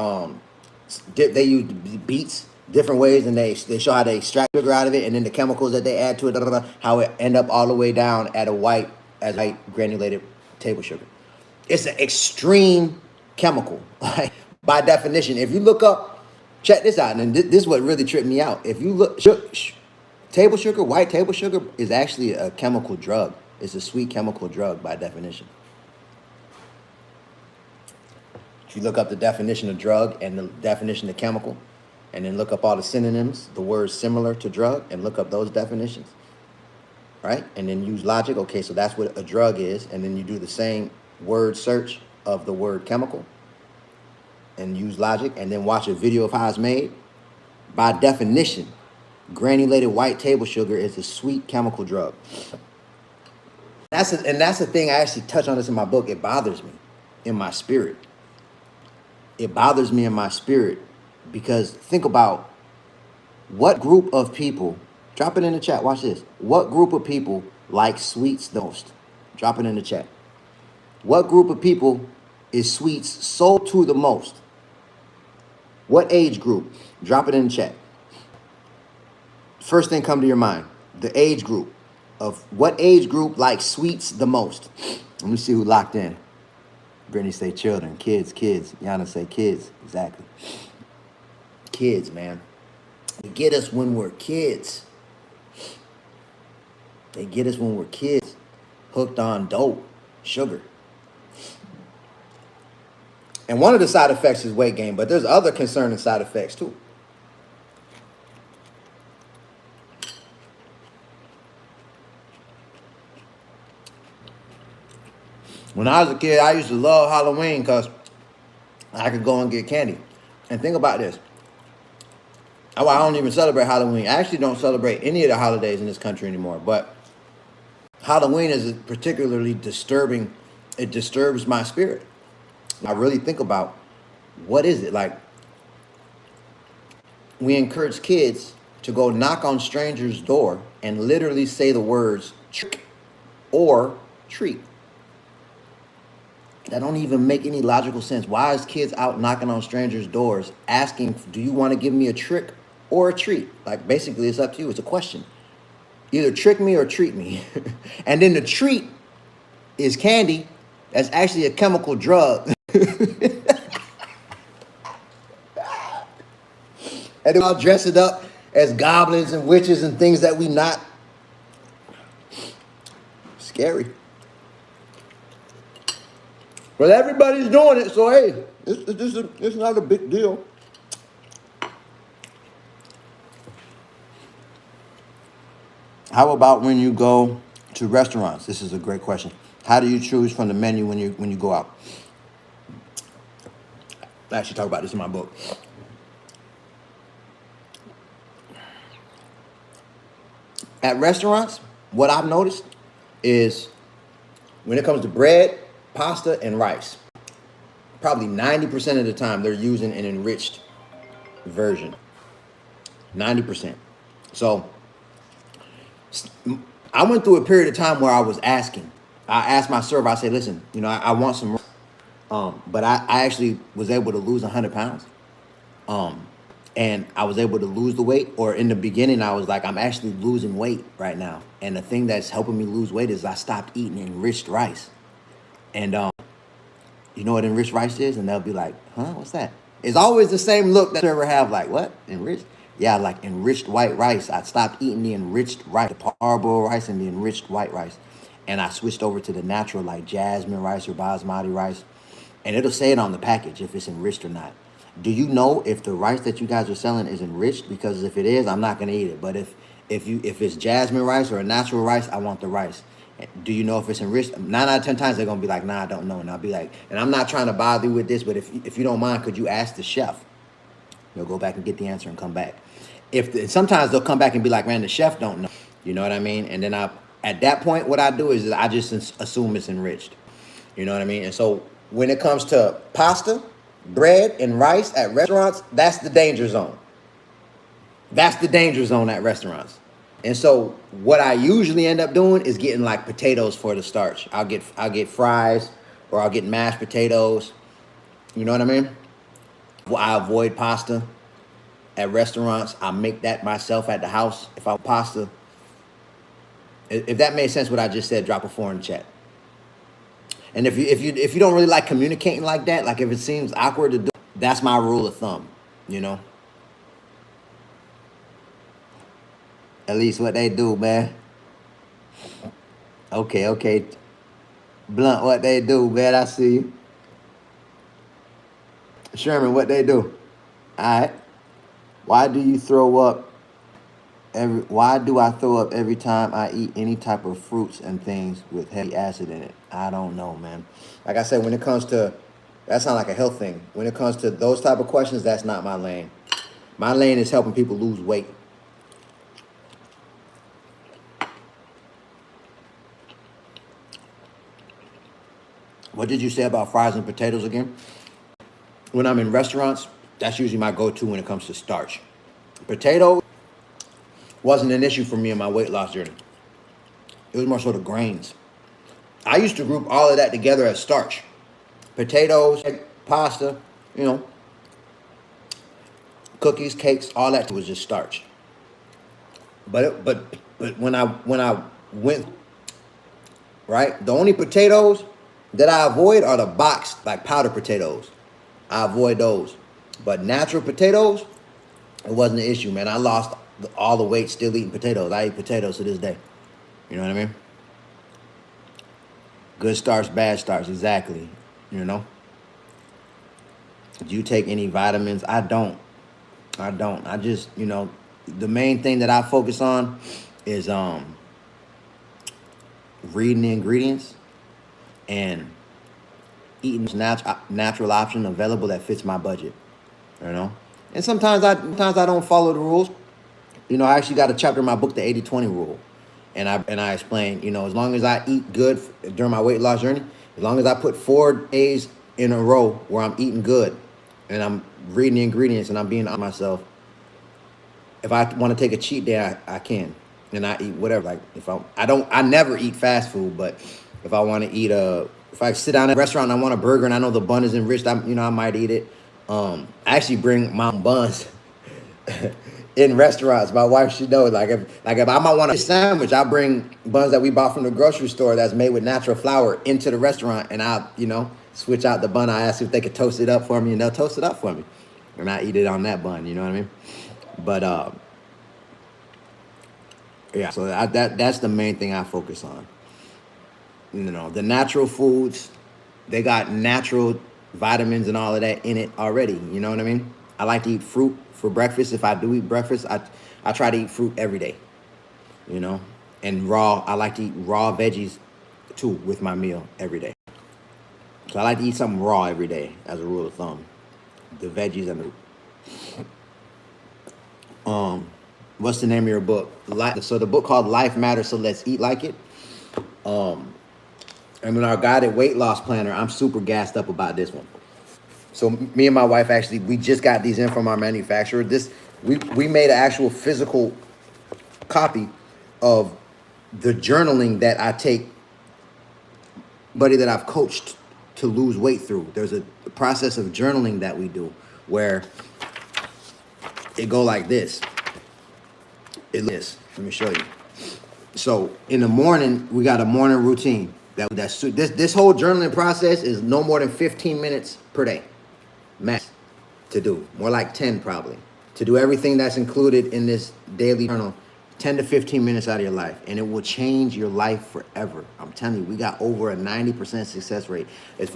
they use beets different ways, and they show how they extract sugar out of it, and then the chemicals that they add to it, how it end up all the way down at a white granulated table sugar. It's an extreme chemical, like by definition. If you look up, check this out, and this is what really tripped me out. If you look, table sugar, white table sugar, is actually a chemical drug. It's a sweet chemical drug by definition. If you look up the definition of drug and the definition of chemical, and then look up all the synonyms, the words similar to drug, and look up those definitions, right? And then use logic. Okay, so that's what a drug is. And then you do the same word search of the word chemical and use logic, and then watch a video of how it's made. By definition, granulated white table sugar is a sweet chemical drug. That's the thing. I actually touch on this in my book. It bothers me in my spirit. It bothers me in my spirit because think about what group of people, drop it in the chat, watch this. What group of people like sweets the most? Drop it in the chat. What group of people is sweets sold to the most? What age group? Drop it in the chat. First thing come to your mind, the age group of what age group likes sweets the most? Let me see who locked in. Brittany say children, kids. Yana say kids, exactly. Kids, man. They get us when we're kids. They get us when we're kids, hooked on dope, sugar. And one of the side effects is weight gain, but there's other concerning side effects too. When I was a kid, I used to love Halloween because I could go and get candy. And think about this. I don't even celebrate Halloween. I actually don't celebrate any of the holidays in this country anymore. But Halloween is particularly disturbing. It disturbs my spirit. I really think about what is it like. We encourage kids to go knock on strangers' door and literally say the words trick or treat. That don't even make any logical sense. Why is kids out knocking on strangers' doors asking, do you want to give me a trick or a treat? Like, basically, it's up to you. It's a question. Either trick me or treat me. And then the treat is candy. That's actually a chemical drug. And they're all dressed up as goblins and witches and things that we not. Scary. But everybody's doing it, so hey, it's not a big deal. How about when you go to restaurants? This is a great question. How do you choose from the menu when you go out? I actually talk about this in my book. At restaurants, what I've noticed is when it comes to bread, pasta, and rice, probably 90% of the time they're using an enriched version. 90%. So I went through a period of time where I was asking. I asked my server, I said, listen, I want some, but I actually was able to lose 100 pounds. And I was able to lose the weight, or in the beginning, I was like, I'm actually losing weight right now. And the thing that's helping me lose weight is I stopped eating enriched rice. And you know what enriched rice is? And they'll be like, huh, what's that? It's always the same look that you ever have, like, what? Enriched? Yeah, like enriched white rice. I stopped eating the enriched rice, the parboiled rice and the enriched white rice. And I switched over to the Naturalite jasmine rice or basmati rice. And it'll say it on the package if it's enriched or not. Do you know if the rice that you guys are selling is enriched? Because if it is, I'm not going to eat it. But if it's jasmine rice or a natural rice, I want the rice. Do you know if it's enriched? 9 out of 10 times they're going to be like, nah, I don't know. And I'll be like, and I'm not trying to bother you with this, but if you don't mind, could you ask the chef? You'll go back and get the answer and come back. Sometimes they'll come back and be like, man, the chef don't know. You know what I mean? And then I At that point, what I do is I just assume it's enriched. You know what I mean? And so when it comes to pasta, bread, and rice at restaurants, that's the danger zone. That's the danger zone at restaurants. And so what I usually end up doing is getting like potatoes for the starch. I'll get fries, or I'll get mashed potatoes. You know what I mean? I avoid pasta at restaurants. I make that myself at the house. If I pasta, if that made sense what I just said, drop a 4 in the chat. And if you don't really like communicating like that, like if it seems awkward to do, that's my rule of thumb. You know. At least what they do, man. Okay. Blunt, what they do, man. I see you. Sherman, what they do. All right. Why do I throw up every time I eat any type of fruits and things with heavy acid in it? I don't know, man. Like I said, when it comes to, that sounds like a health thing. When it comes to those type of questions, that's not my lane. My lane is helping people lose weight. What did you say about fries and potatoes again? When I'm in restaurants, that's usually my go-to when it comes to starch. Potato wasn't an issue for me in my weight loss journey. It was more so the grains. I used to group all of that together as starch. Potatoes, pasta, cookies, cakes, all that was just starch. But when I went, right, the only potatoes that I avoid are the boxed, like powdered potatoes. I avoid those. But natural potatoes, it wasn't an issue, man. I lost all the weight still eating potatoes. I eat potatoes to this day. You know what I mean? Good starch, bad starch, exactly. You know? Do you take any vitamins? I don't. I just, the main thing that I focus on is reading the ingredients and eating natural option available that fits my budget. And sometimes I don't follow the rules. I actually got a chapter in my book, the 80-20 rule. And I explain, as long as I eat good during my weight loss journey, as long as I put 4 days in a row where I'm eating good and I'm reading the ingredients and I'm being honest with myself, if I want to take a cheat day, I can. And I eat whatever. Like I never eat fast food, but if I want to eat if I sit down at a restaurant and I want a burger and I know the bun is enriched, I might eat it. I actually bring my own buns in restaurants. My wife should know. Like if I might want a sandwich, I'll bring buns that we bought from the grocery store that's made with natural flour into the restaurant, and I'll switch out the bun. I ask if they could toast it up for me, and they'll toast it up for me, and I eat it on that bun. You know what I mean? But yeah. So that's the main thing I focus on. The natural foods, they got natural vitamins and all of that in it already. You know what I mean? I like to eat fruit for breakfast. If I do eat breakfast, I try to eat fruit every day. And I like to eat raw veggies too with my meal every day. So I like to eat something raw every day as a rule of thumb. The veggies and the what's the name of your book? So the book called Life Matters, so let's eat like it. And in our guided weight loss planner, I'm super gassed up about this one. So me and my wife actually, we just got these in from our manufacturer. We made an actual physical copy of the journaling that I take buddy that I've coached to lose weight through. There's a process of journaling that we do where it go like this. Let me show you. So in the morning, we got a morning routine. This whole journaling process is no more than 15 minutes per day, max, to do. More like 10 probably. To do everything that's included in this daily journal, 10 to 15 minutes out of your life, and it will change your life forever. I'm telling you, we got over a 90% success rate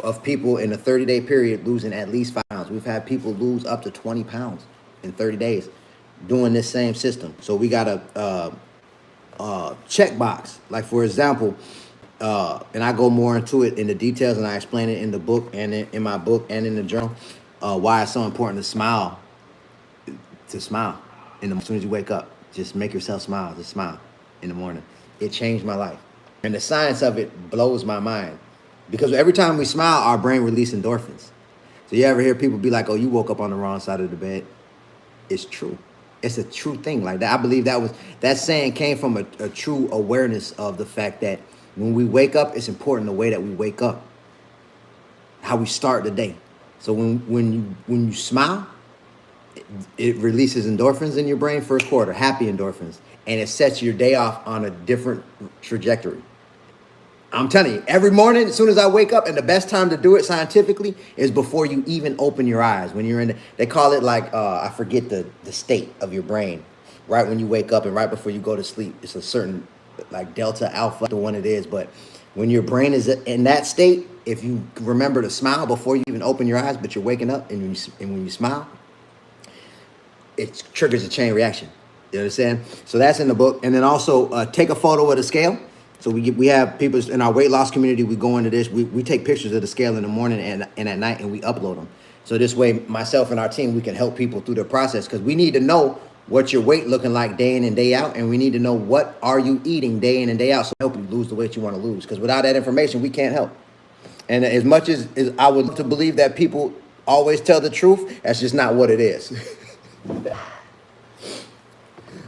of people in a 30-day period losing at least 5 pounds. We've had people lose up to 20 pounds in 30 days doing this same system. So we got a checkbox. Like for example, and I go more into it in the details, and I explain it in the book and in my book and in the journal, why it's so important to smile. As soon as you wake up, just make yourself smile. Just smile in the morning. It changed my life. And the science of it blows my mind. Because every time we smile, our brain releases endorphins. So you ever hear people be like, oh, you woke up on the wrong side of the bed? It's true. It's a true thing like that. I believe that saying came from a true awareness of the fact that when we wake up, it's important the way that we wake up, how we start the day. So when you smile, it releases endorphins in your brain first quarter, happy endorphins, and it sets your day off on a different trajectory. I'm telling you, every morning, as soon as I wake up, and the best time to do it scientifically is before you even open your eyes. When you're they call it like, I forget the state of your brain, right when you wake up and right before you go to sleep. It's a certain, like delta, alpha, the one it is. But when your brain is in that state, if you remember to smile before you even open your eyes, but you're waking up, and when you smile, it triggers a chain reaction. You understand? So that's in the book. And then also take a photo of the scale. So we have people in our weight loss community. We go into this. We take pictures of the scale in the morning and at night, and we upload them. So this way, myself and our team, we can help people through the process, because we need to know what your weight looking like day in and day out, and we need to know what are you eating day in and day out, so help you lose the weight you want to lose. Because without that information, we can't help. And as much as I would love to believe that people always tell the truth, that's just not what it is.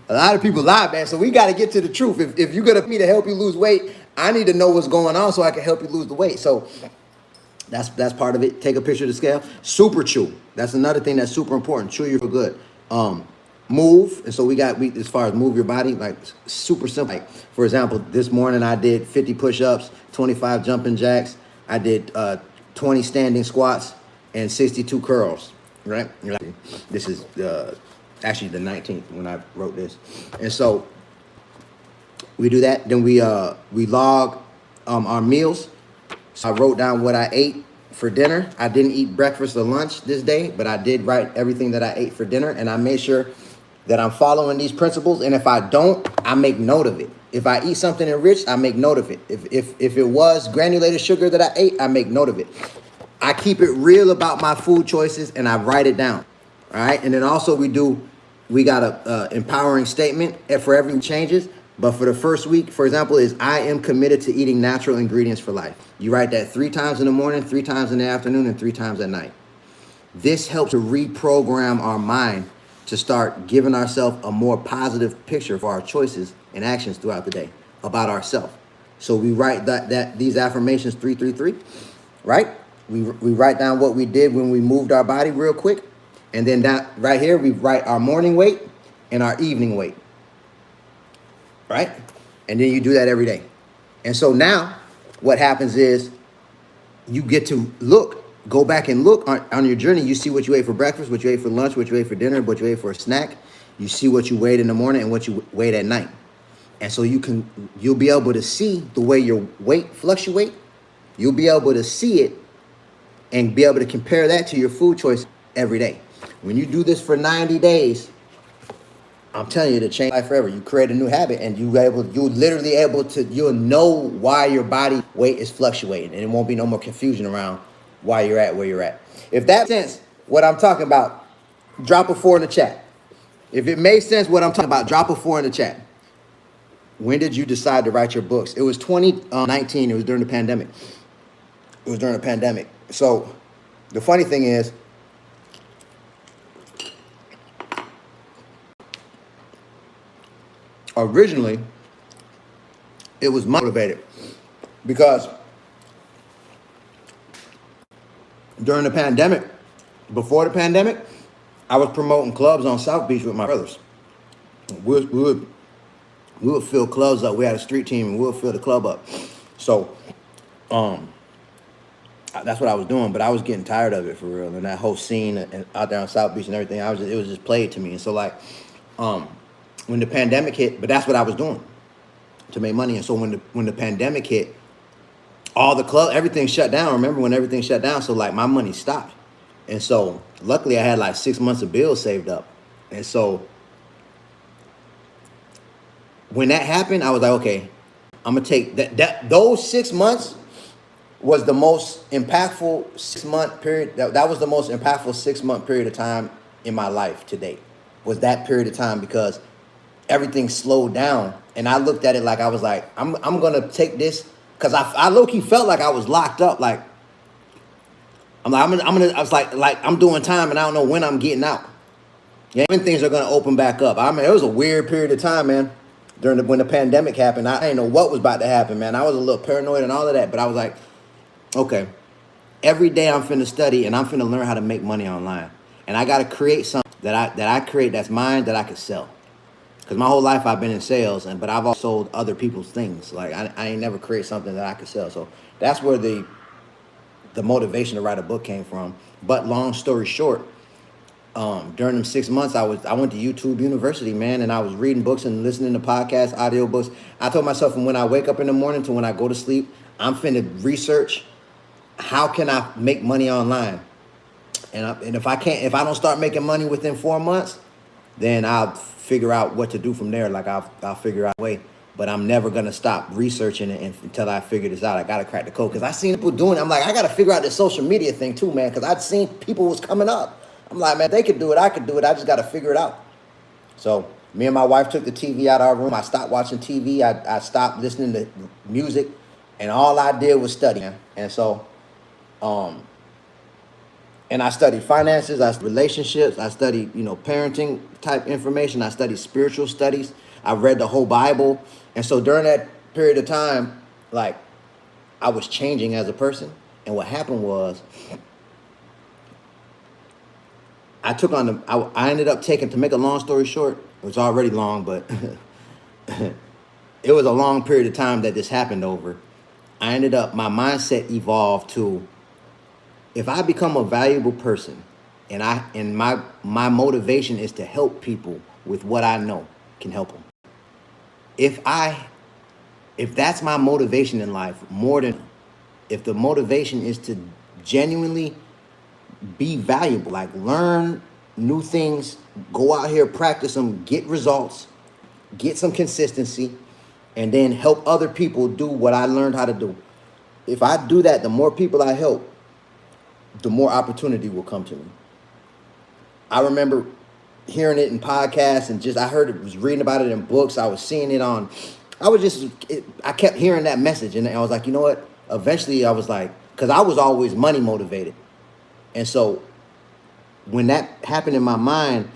A lot of people lie, man. So we got to get to the truth. If you're going to me to help you lose weight, I need to know what's going on so I can help you lose the weight. So that's part of it. Take a picture of the scale. Super chew. That's another thing that's super important. Chew your food good. Move. And so we as far as move your body, like super simple. Like, for example, this morning I did 50 push-ups, 25 jumping jacks. I did 20 standing squats and 62 curls, right? This is actually the 19th when I wrote this. And so we do that. Then we log our meals. So I wrote down what I ate for dinner. I didn't eat breakfast or lunch this day, but I did write everything that I ate for dinner. And I made sure that I'm following these principles. And if I don't, I make note of it. If I eat something enriched, I make note of it. If it was granulated sugar that I ate, I make note of it. I keep it real about my food choices, and I write it down. All right. And then also we got a empowering statement for every changes. But for the first week, for example, is I am committed to eating natural ingredients for life. You write that 3 times in the morning, 3 times in the afternoon, and 3 times at night. This helps to reprogram our mind to start giving ourselves a more positive picture for our choices and actions throughout the day about ourselves. So we write that these affirmations 333, right? We write down what we did when we moved our body real quick. And then that right here, we write our morning weight and our evening weight, right? And then you do that every day. And so now what happens is you get to go back and look on your journey. You see what you ate for breakfast, what you ate for lunch, what you ate for dinner, what you ate for a snack. You see what you weighed in the morning and what you weighed at night. And so you'll be able to see the way your weight fluctuate. You'll be able to see it and be able to compare that to your food choice every day. When you do this for 90 days, I'm telling you, to change life forever. You create a new habit, and you'll know why your body weight is fluctuating, and it won't be no more confusion around why you're at where you're at. If that makes sense, what I'm talking about, drop a 4 in the chat. If it makes sense what I'm talking about, drop a 4 in the chat. When did you decide to write your books? It was 2019. It was during the pandemic. So the funny thing is, originally, it was motivated because during the pandemic, before the pandemic, I was promoting clubs on South Beach with my brothers. We would fill clubs up. We had a street team, and we would fill the club up. So that's what I was doing, but I was getting tired of it for real. And that whole scene out there on South Beach and everything, it was just played to me. And so when the pandemic hit, but that's what I was doing to make money. And so when the pandemic hit, all the club, everything shut down. Remember when everything shut down? So my money stopped. And so luckily I had 6 months of bills saved up. And so when that happened, I was like, okay, I'm gonna take those 6 months was the most impactful 6-month period. That was the most impactful 6-month period of time in my life to date, was that period of time, because everything slowed down. And I looked at it like I was like, I'm gonna take this because I low key felt like I was locked up. Like I was like I'm doing time and I don't know when I'm getting out. Yeah, when things are gonna open back up. I mean, it was a weird period of time, man. When the pandemic happened, I didn't know what was about to happen, man. I was a little paranoid and all of that, but I was like, okay, every day I'm finna study and I'm finna learn how to make money online, and I gotta create something that I create that's mine that I could sell. Because my whole life I've been in sales, but I've also sold other people's things. Like I ain't never create something that I could sell. So that's where the motivation to write a book came from. But long story short, during them 6 months, I went to YouTube University, man, and I was reading books and listening to podcasts, audiobooks. I told myself from when I wake up in the morning to when I go to sleep, I'm finna research how can I make money online. And if I don't start making money within 4 months, then I'll figure out what to do from there. Like I'll figure out a way, but I'm never gonna stop researching it until I figure this out. I gotta crack the code because I seen people doing it. I'm like, I gotta figure out this social media thing too, man. Because I'd seen people was coming up. I'm like, man, they could do it. I could do it. I just gotta figure it out. So me and my wife took the TV out of our room. I stopped watching TV. I stopped listening to music, and all I did was study. Man. And so, and I studied finances, I studied relationships, I studied, parenting type information. I studied spiritual studies. I read the whole Bible. And so during that period of time, like I was changing as a person. And what happened was I ended up taking, to make a long story short, it was already long, but it was a long period of time that this happened over. My mindset evolved to, if I become a valuable person and my motivation is to help people with what I know can help them. If that's my motivation in life, if the motivation is to genuinely be valuable, like learn new things, go out here, practice them, get results, get some consistency, and then help other people do what I learned how to do. If I do that, the more people I help, the more opportunity will come to me. I remember hearing it in podcasts and was reading about it in books. I was seeing it I kept hearing that message and I was like, you know what? Eventually I was like, because I was always money motivated. And so when that happened in my mind,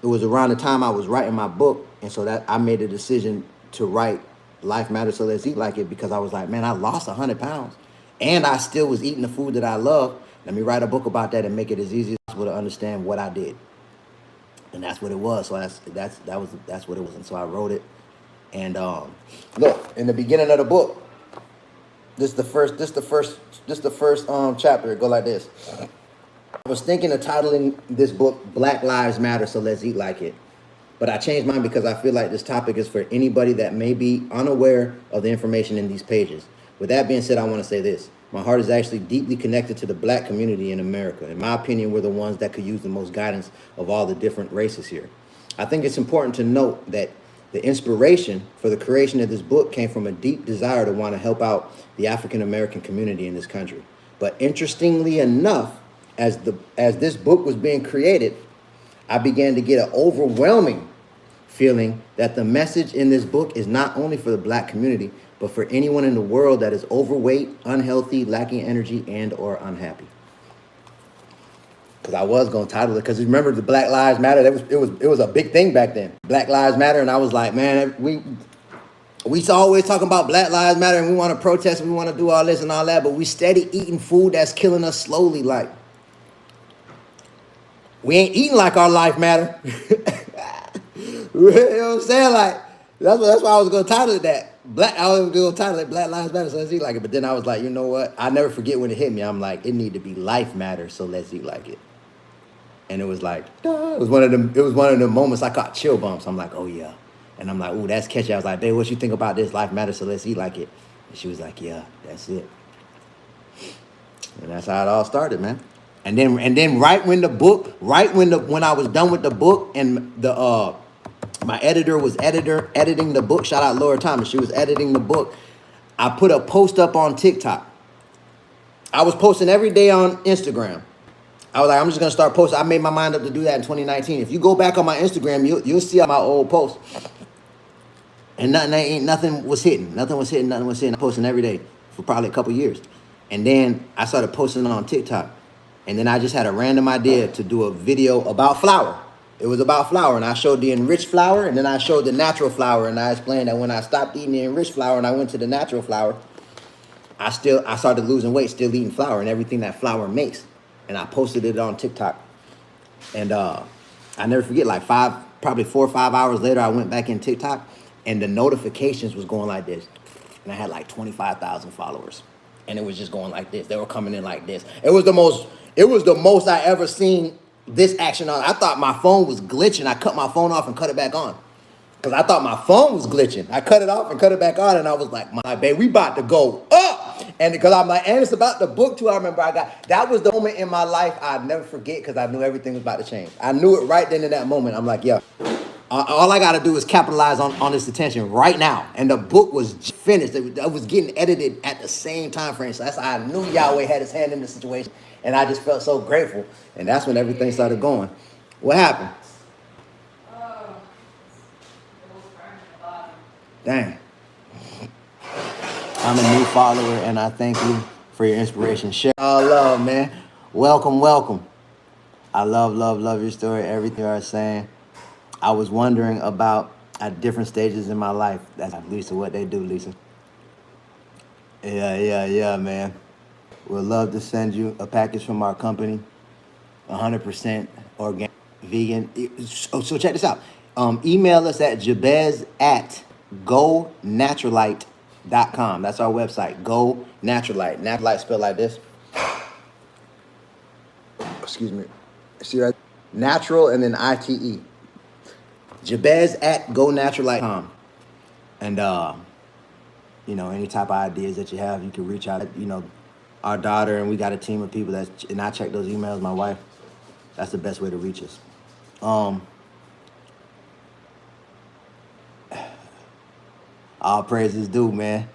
it was around the time I was writing my book. And so that I made a decision to write Life Matters, So Let's Eat Like It, because I was like, man, I lost 100 pounds and I still was eating the food that I love. Let me write a book about that and make it as easy as possible to understand what I did. And that's what it was. So that's what it was. And so I wrote it. And look, in the beginning of the book, this is the first chapter. It go like this. I was thinking of titling this book Black Lives Matter, So Let's Eat Like It. But I changed mine because I feel like this topic is for anybody that may be unaware of the information in these pages. With that being said, I want to say this. My heart is actually deeply connected to the black community in America. In my opinion, we're the ones that could use the most guidance of all the different races here. I think it's important to note that the inspiration for the creation of this book came from a deep desire to want to help out the African American community in this country. But interestingly enough, as this book was being created, I began to get an overwhelming feeling that the message in this book is not only for the black community, but for anyone in the world that is overweight, unhealthy, lacking energy, and or unhappy. Because I was going to title it, because remember the Black Lives Matter, it was a big thing back then. Black Lives Matter, and I was like, man, we always talking about Black Lives Matter, and we want to protest, and we want to do all this and all that, but we steady eating food that's killing us slowly. Like, we ain't eating like our life matter. You know what I'm saying? Like, that's why I was going to title it that. I was going to title it Black Lives Matter, so let's eat like it. But then I was like, you know what? I never forget when it hit me. I'm like, it need to be life matter, so let's eat like it. And it was like, duh. It was one of the moments I caught chill bumps. I'm like, oh yeah. And I'm like, ooh, that's catchy. I was like, babe, what you think about this? Life matters, so let's eat like it. And she was like, yeah, that's it. And that's how it all started, man. And then when I was done with the book and my editor was editing the book, shout out Laura Thomas, she was editing the book, I put a post up on TikTok. I was posting every day on Instagram. I was like, I'm just going to start posting. I made my mind up to do that in 2019. If you go back on my Instagram, you'll see my old posts. And nothing was hitting. Nothing was hitting. Nothing was hitting. I'm posting every day for probably a couple years. And then I started posting on TikTok. And then I just had a random idea to do a video about flour. It was about flour. And I showed the enriched flour. And then I showed the natural flour. And I explained that when I stopped eating the enriched flour and I went to the natural flour, I started losing weight, still eating flour and everything that flour makes. And I posted it on TikTok. And I never forget, like probably 4 or 5 hours later, I went back in TikTok and the notifications was going like this. And I had like 25,000 followers. And it was just going like this. They were coming in like this. It was the most I ever seen this action on. I thought my phone was glitching. I cut my phone off and cut it back on. Because I thought my phone was glitching. I cut it off and cut it back on. And I was like, my babe, we about to go up. And because I'm like, and it's about the book too. I remember that was the moment in my life I'd never forget because I knew everything was about to change. I knew it right then in that moment. I'm like, yeah. All I got to do is capitalize on this attention right now. And the book was finished. It was getting edited at the same time frame. So that's how I knew Yahweh had his hand in the situation. And I just felt so grateful. And that's when everything started going. What happened? Dang. I'm a new follower, and I thank you for your inspiration. Share all love, man. Welcome, welcome. I love your story, everything you're saying. I was wondering about at different stages in my life. That's Lisa, what they do, Lisa. Yeah, man. We'd love to send you a package from our company, 100% organic, vegan. So check this out. Email us at jabez@gonaturalite.com. That's our website, Go Naturalite. Naturalite spelled like this. Excuse me. See right? Natural and then ITE. Jabez@gonaturalite.com. And, any type of ideas that you have, you can reach out. Our daughter, and we got a team of people and I check those emails, my wife. That's the best way to reach us. All praises due, man.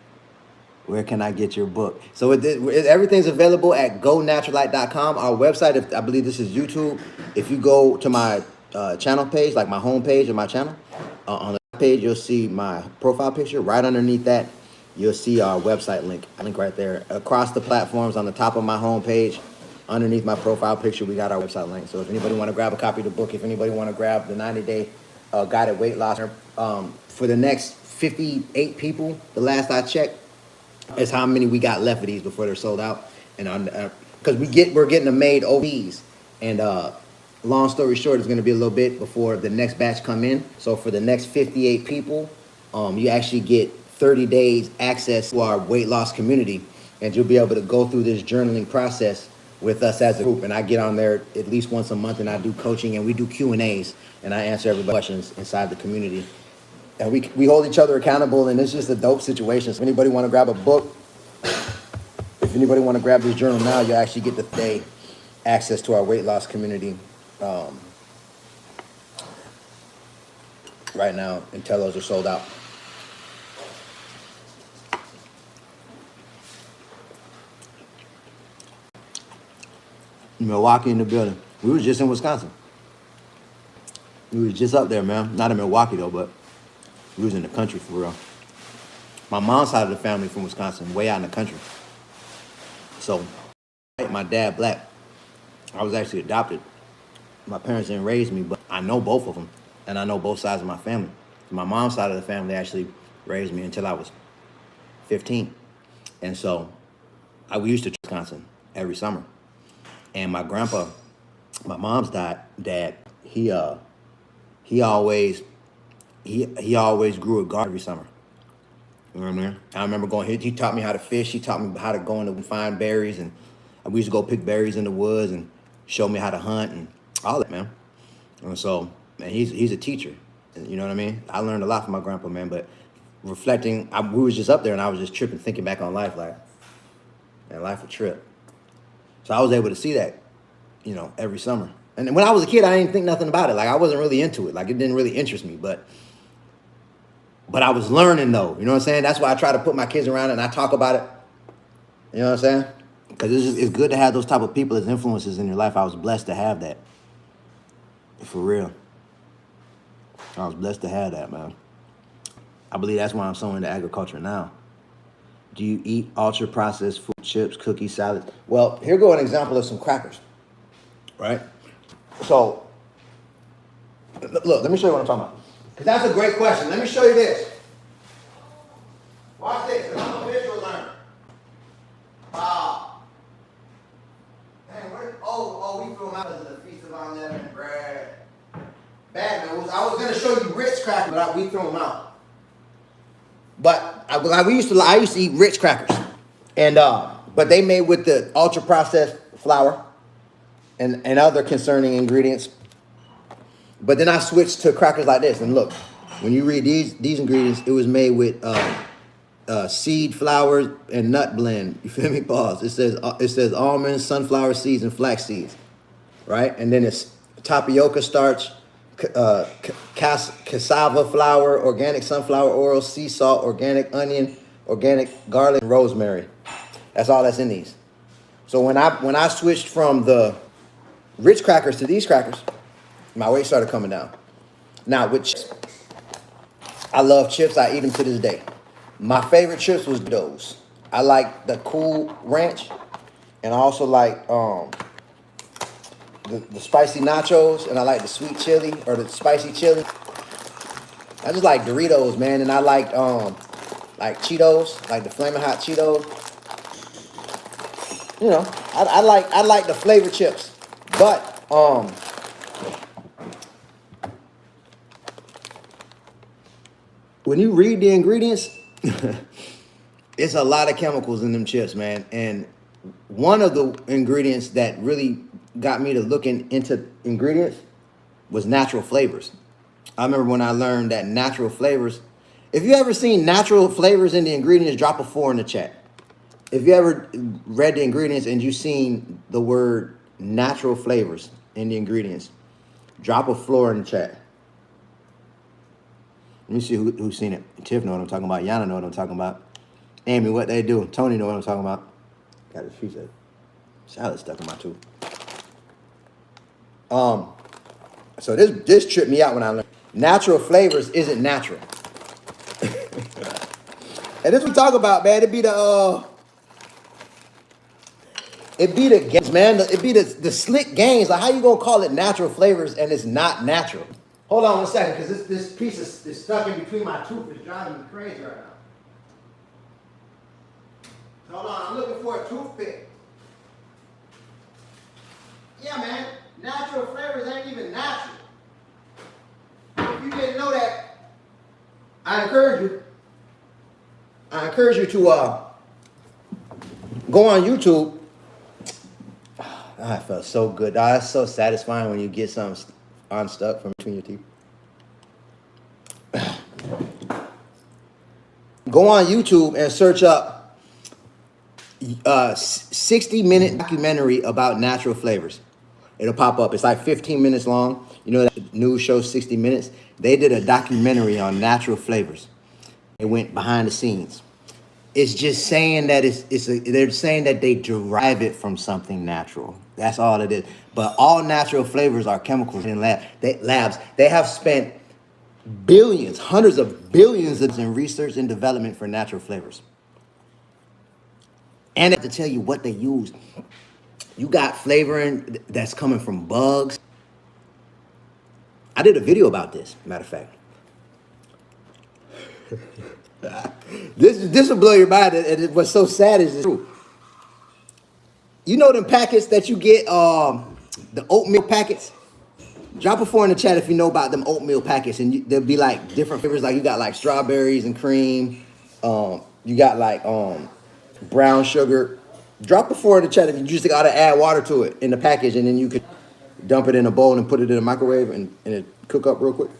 Where can I get your book? So everything's available at gonaturalite.com. Our website, I believe this is YouTube. If you go to my channel page, like my home page of my channel, on the page, you'll see my profile picture. Right underneath that, you'll see our website link right there. Across the platforms on the top of my home page, underneath my profile picture, we got our website link. So if anybody want to grab a copy of the book, if anybody want to grab the 90-day guided weight loss, for the next 58 people, the last I checked, is how many we got left of these before they're sold out. And because we're getting them made overseas, and long story short, it's going to be a little bit before the next batch come in. So for the next 58 people, you actually get 30 days access to our weight loss community, and you'll be able to go through this journaling process with us as a group. And I get on there at least once a month, and I do coaching, and we do Q&As, and I answer everybody's questions inside the community. And we hold each other accountable, and it's just a dope situation. So if anybody want to grab a book, if anybody want to grab this journal now, you actually get the day access to our weight loss community right now until those are sold out. Milwaukee in the building. We was just in Wisconsin. We was just up there, man. Not in Milwaukee though, but we was in the country for real. My mom's side of the family from Wisconsin, way out in the country. So, my dad black. I was actually adopted. My parents didn't raise me, but I know both of them, and I know both sides of my family. My mom's side of the family actually raised me until I was 15, and so we used to Wisconsin every summer. And my grandpa, my mom's dad, he always grew a garden every summer. You know what I mean? I remember going. He taught me how to fish. He taught me how to go and find berries, and we used to go pick berries in the woods and show me how to hunt and all that, man. And so, man, he's a teacher. You know what I mean? I learned a lot from my grandpa, man. But reflecting, we was just up there, and I was just tripping, thinking back on life, like, man, life a trip. So I was able to see that, every summer. And when I was a kid, I didn't think nothing about it. Like, I wasn't really into it. Like, it didn't really interest me. But I was learning, though. You know what I'm saying? That's why I try to put my kids around and I talk about it. You know what I'm saying? Because it's good to have those type of people as influences in your life. I was blessed to have that. For real. I was blessed to have that, man. I believe that's why I'm so into agriculture now. Do you eat ultra processed food, chips, cookies, salads? Well, here go an example of some crackers, right? So, look, let me show you what I'm talking about. Because that's a great question. Let me show you this. Watch this, because I'm a visual learner. We threw them out as a feast of unleavened bread. Bad news. I was going to show you Ritz crackers, but we threw them out. But I used to eat Ritz crackers, and but they made with the ultra processed flour and other concerning ingredients. But then I switched to crackers like this, and look, when you read these ingredients, it was made with seed flour and nut blend. You feel me? Pause. It says almonds, sunflower seeds, and flax seeds, right? And then it's tapioca starch, cassava flour, organic sunflower oil, sea salt, organic onion, organic garlic, and rosemary. That's all that's in these. So when I switched from the Ritz crackers to these crackers, my weight started coming down. Now, with chips, I love chips. I eat them to this day. My favorite chips was those. I like the Cool Ranch, and I also like the spicy nachos, and I like the sweet chili or the spicy chili. I just like Doritos, man, and I like Cheetos, like the Flamin' Hot Cheetos. You know, I like the flavored chips, but when you read the ingredients, it's a lot of chemicals in them chips, man. And one of the ingredients that really got me to looking into ingredients was natural flavors. I remember when I learned that natural flavors, if you ever seen natural flavors in the ingredients, drop a 4 in the chat. If you ever read the ingredients and you seen the word natural flavors in the ingredients, drop a 4 in the chat. Let me see who's seen it. Tiff know what I'm talking about. Yana know what I'm talking about. Amy, what they do. Tony know what I'm talking about. Got his piece of salad stuck in my tooth. So this tripped me out when I learned natural flavors isn't natural. And this we talk about, man. It be the games, man. It be the slick games. Like, how you gonna call it natural flavors and it's not natural? Hold on 1 second, because this piece is stuck in between my tooth. It's driving me crazy right now. Hold on, I'm looking for a toothpick. Yeah, man, natural flavors ain't even natural. If you didn't know that, I encourage you to go on YouTube. I felt so good. It's so satisfying when you get something unstuck from between your teeth. Go on YouTube and search up 60-minute documentary about natural flavors. It'll pop up. It's like 15 minutes long. You know that news show 60 Minutes? They did a documentary on natural flavors. It went behind the scenes. It's just saying that they're saying that they derive it from something natural. That's all it is. But all natural flavors are chemicals in labs. They have spent billions, hundreds of billions in research and development for natural flavors. And I have to tell you what they use. You got flavoring that's coming from bugs. I did a video about this, matter of fact. This will blow your mind. And what's so sad is it's true. You know them packets that you get, the oatmeal packets? Drop a 4 in the chat if you know about them oatmeal packets, and there'll be like different flavors. Like you got like strawberries and cream. You got like brown sugar. Drop a 4 in the chat if you just gotta add water to it in the package, and then you could dump it in a bowl and put it in a microwave and it cook up real quick.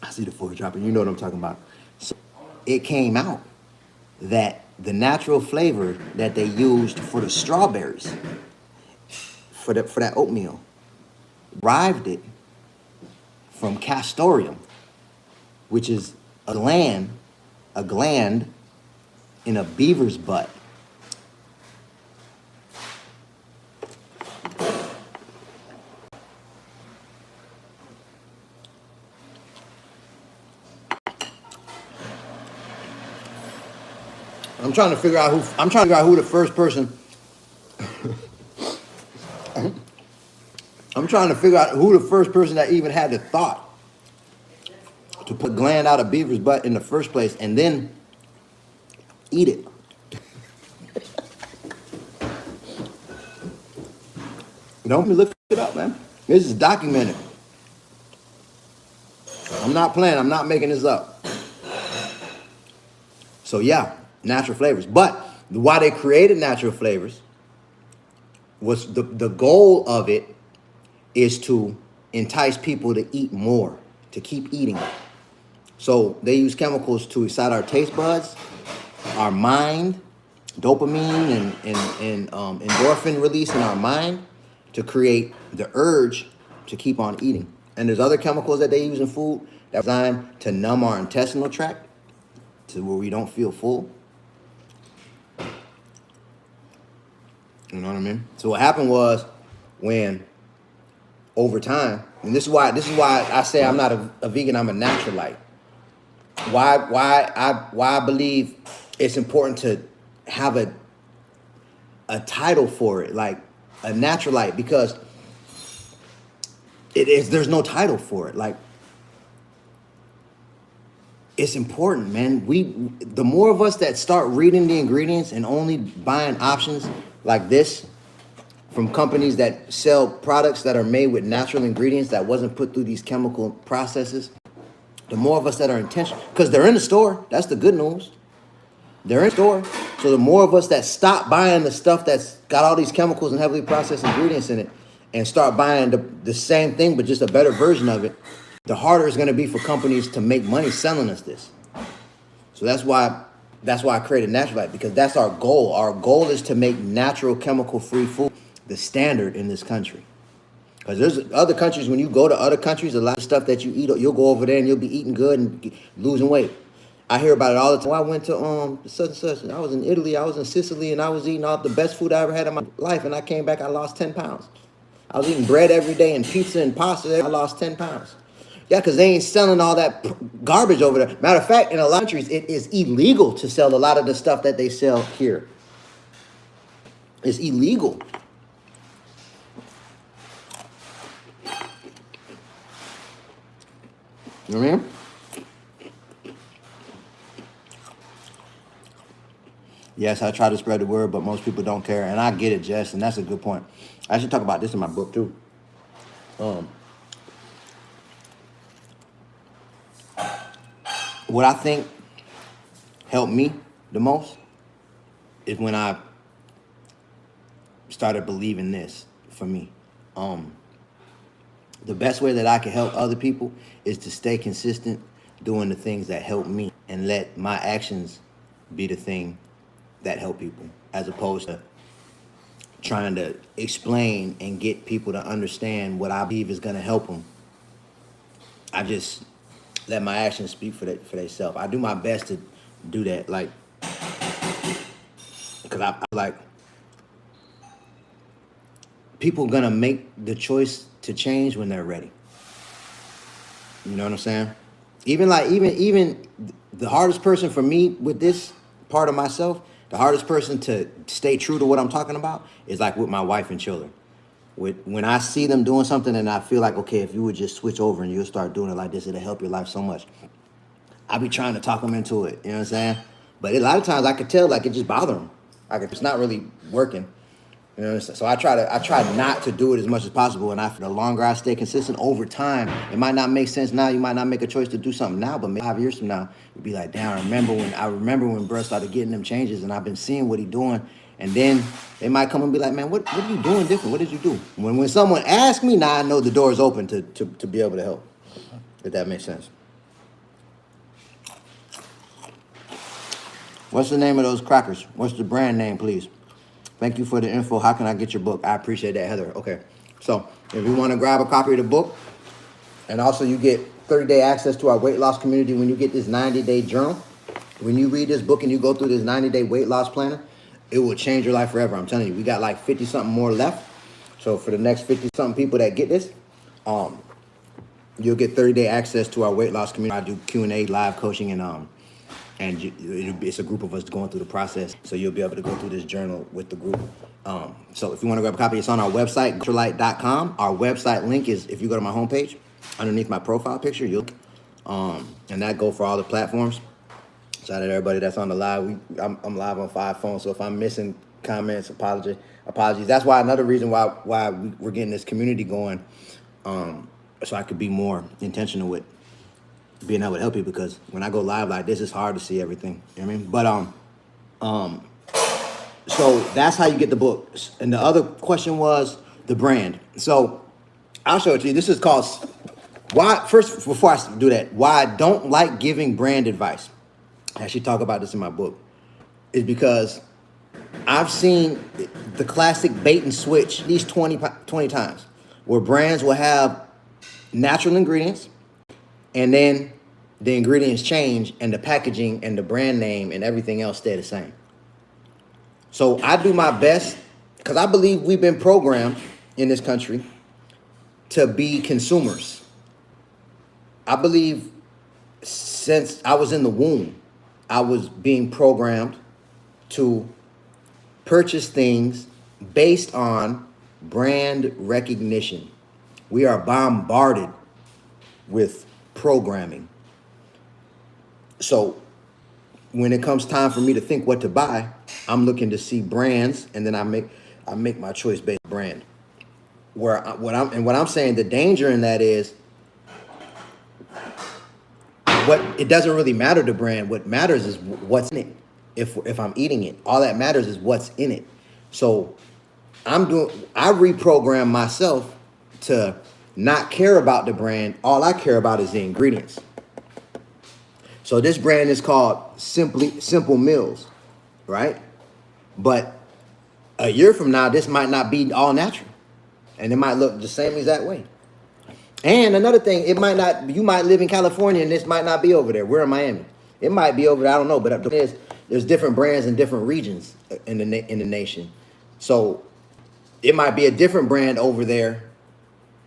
I see the 4 dropping. You know what I'm talking about. So it came out that the natural flavor that they used for the strawberries, for that oatmeal, derived it from castoreum, which is a gland in a beaver's butt. I'm trying to figure out who the first person. I'm trying to figure out who the first person that even had the thought to put gland out of beaver's butt in the first place and then eat it. Don't look it up, man. This is documented. I'm not playing. I'm not making this up. So yeah, natural flavors. But why they created natural flavors was the goal of it is to entice people to eat more, to keep eating. So they use chemicals to excite our taste buds, our mind, dopamine and endorphin release in our mind to create the urge to keep on eating. And there's other chemicals that they use in food that are designed to numb our intestinal tract to where we don't feel full. You know what I mean? So what happened was when over time, and this is why I say I'm not a vegan, I'm a Naturalite. Why I believe it's important to have a title for it, like a Naturalite, because there's no title for it. Like, it's important, man. The more of us that start reading the ingredients and only buying options like this from companies that sell products that are made with natural ingredients that wasn't put through these chemical processes, the more of us that are intentional, because they're in the store. That's the good news. They're in the store. So the more of us that stop buying the stuff that's got all these chemicals and heavily processed ingredients in it and start buying the same thing but just a better version of it, the harder it's going to be for companies to make money selling us this. So that's why I created Naturalite, because that's our goal. Our goal is to make natural chemical-free food the standard in this country. Because there's other countries, when you go to other countries, a lot of stuff that you eat, you'll go over there and you'll be eating good and losing weight. I hear about it all the time. I went to such and such, and I was in Italy, I was in Sicily, and I was eating all the best food I ever had in my life, and I came back, I lost 10 pounds. I was eating bread every day and pizza and pasta, I lost 10 pounds. Yeah, because they ain't selling all that garbage over there. Matter of fact, in a lot of countries, it is illegal to sell a lot of the stuff that they sell here. It's illegal. You know what I mean? Yes, I try to spread the word, but most people don't care. And I get it, Jess, and that's a good point. I should talk about this in my book, too. What I think helped me the most is when I started believing this for me. The best way that I can help other people is to stay consistent doing the things that help me and let my actions be the thing that help people, as opposed to trying to explain and get people to understand what I believe is going to help them. I just let my actions speak for themselves. I do my best to do that, like, because I like people gonna make the choice to change when they're ready. You know what I'm saying? Even the hardest person for me with this part of myself, the hardest person to stay true to what I'm talking about is like with my wife and children. When I see them doing something and I feel like, okay, if you would just switch over and you'll start doing it like this, it'll help your life so much. I be trying to talk them into it, you know what I'm saying? But a lot of times I could tell like it just bother them. Like it's not really working. You know what I'm saying? So I try not to do it as much as possible. And the longer I stay consistent over time, it might not make sense now. You might not make a choice to do something now, but maybe 5 years from now, you'll be like, damn, I remember when Bruh started getting them changes and I've been seeing what he doing. And then they might come and be like, man, what are you doing different? What did you do? When someone asks me, now I know the door is open to be able to help, if that makes sense. What's the name of those crackers? What's the brand name, please? Thank you for the info. How can I get your book? I appreciate that, Heather. Okay. So if you want to grab a copy of the book, and also you get 30-day access to our weight loss community when you get this 90-day journal. When you read this book and you go through this 90-day weight loss planner, it will change your life forever. I'm telling you, we got like 50-something more left. So for the next 50-something people that get this, you'll get 30-day access to our weight loss community. I do Q&A, live coaching, and and it's a group of us going through the process. So you'll be able to go through this journal with the group. So if you want to grab a copy, it's on our website, Naturalite.com. Our website link is, if you go to my homepage, underneath my profile picture, and that go for all the platforms. Shout out to everybody that's on the live. I'm live on 5 phones, so if I'm missing comments, apologies. That's why another reason why we're getting this community going, so I could be more intentional with being able to help you, because when I go live like this, it's hard to see everything. You know what I mean? But so that's how you get the book. And the other question was the brand. So I'll show it to you. This is called why. First, before I do that, why I don't like giving brand advice. I actually talk about this in my book. Is because I've seen the classic bait and switch at least 20 times, where brands will have natural ingredients, and then the ingredients change, and the packaging and the brand name and everything else stay the same. So I do my best, because I believe we've been programmed in this country to be consumers. I believe since I was in the womb, I was being programmed to purchase things based on brand recognition. We are bombarded with programming. So when it comes time for me to think what to buy, I'm looking to see brands, and then I make my choice based on brand. What I'm saying, the danger in that is, it doesn't really matter the brand. What matters is what's in it. If I'm eating it, all that matters is what's in it. So I reprogram myself to not care about the brand. All I care about is the ingredients. So this brand is called Simple Meals, right? But a year from now, this might not be all natural, and it might look the same exact way. And another thing, you might live in California and this might not be over there. We're in Miami. It might be over there, I don't know, but there's different brands in different regions in the nation. So it might be a different brand over there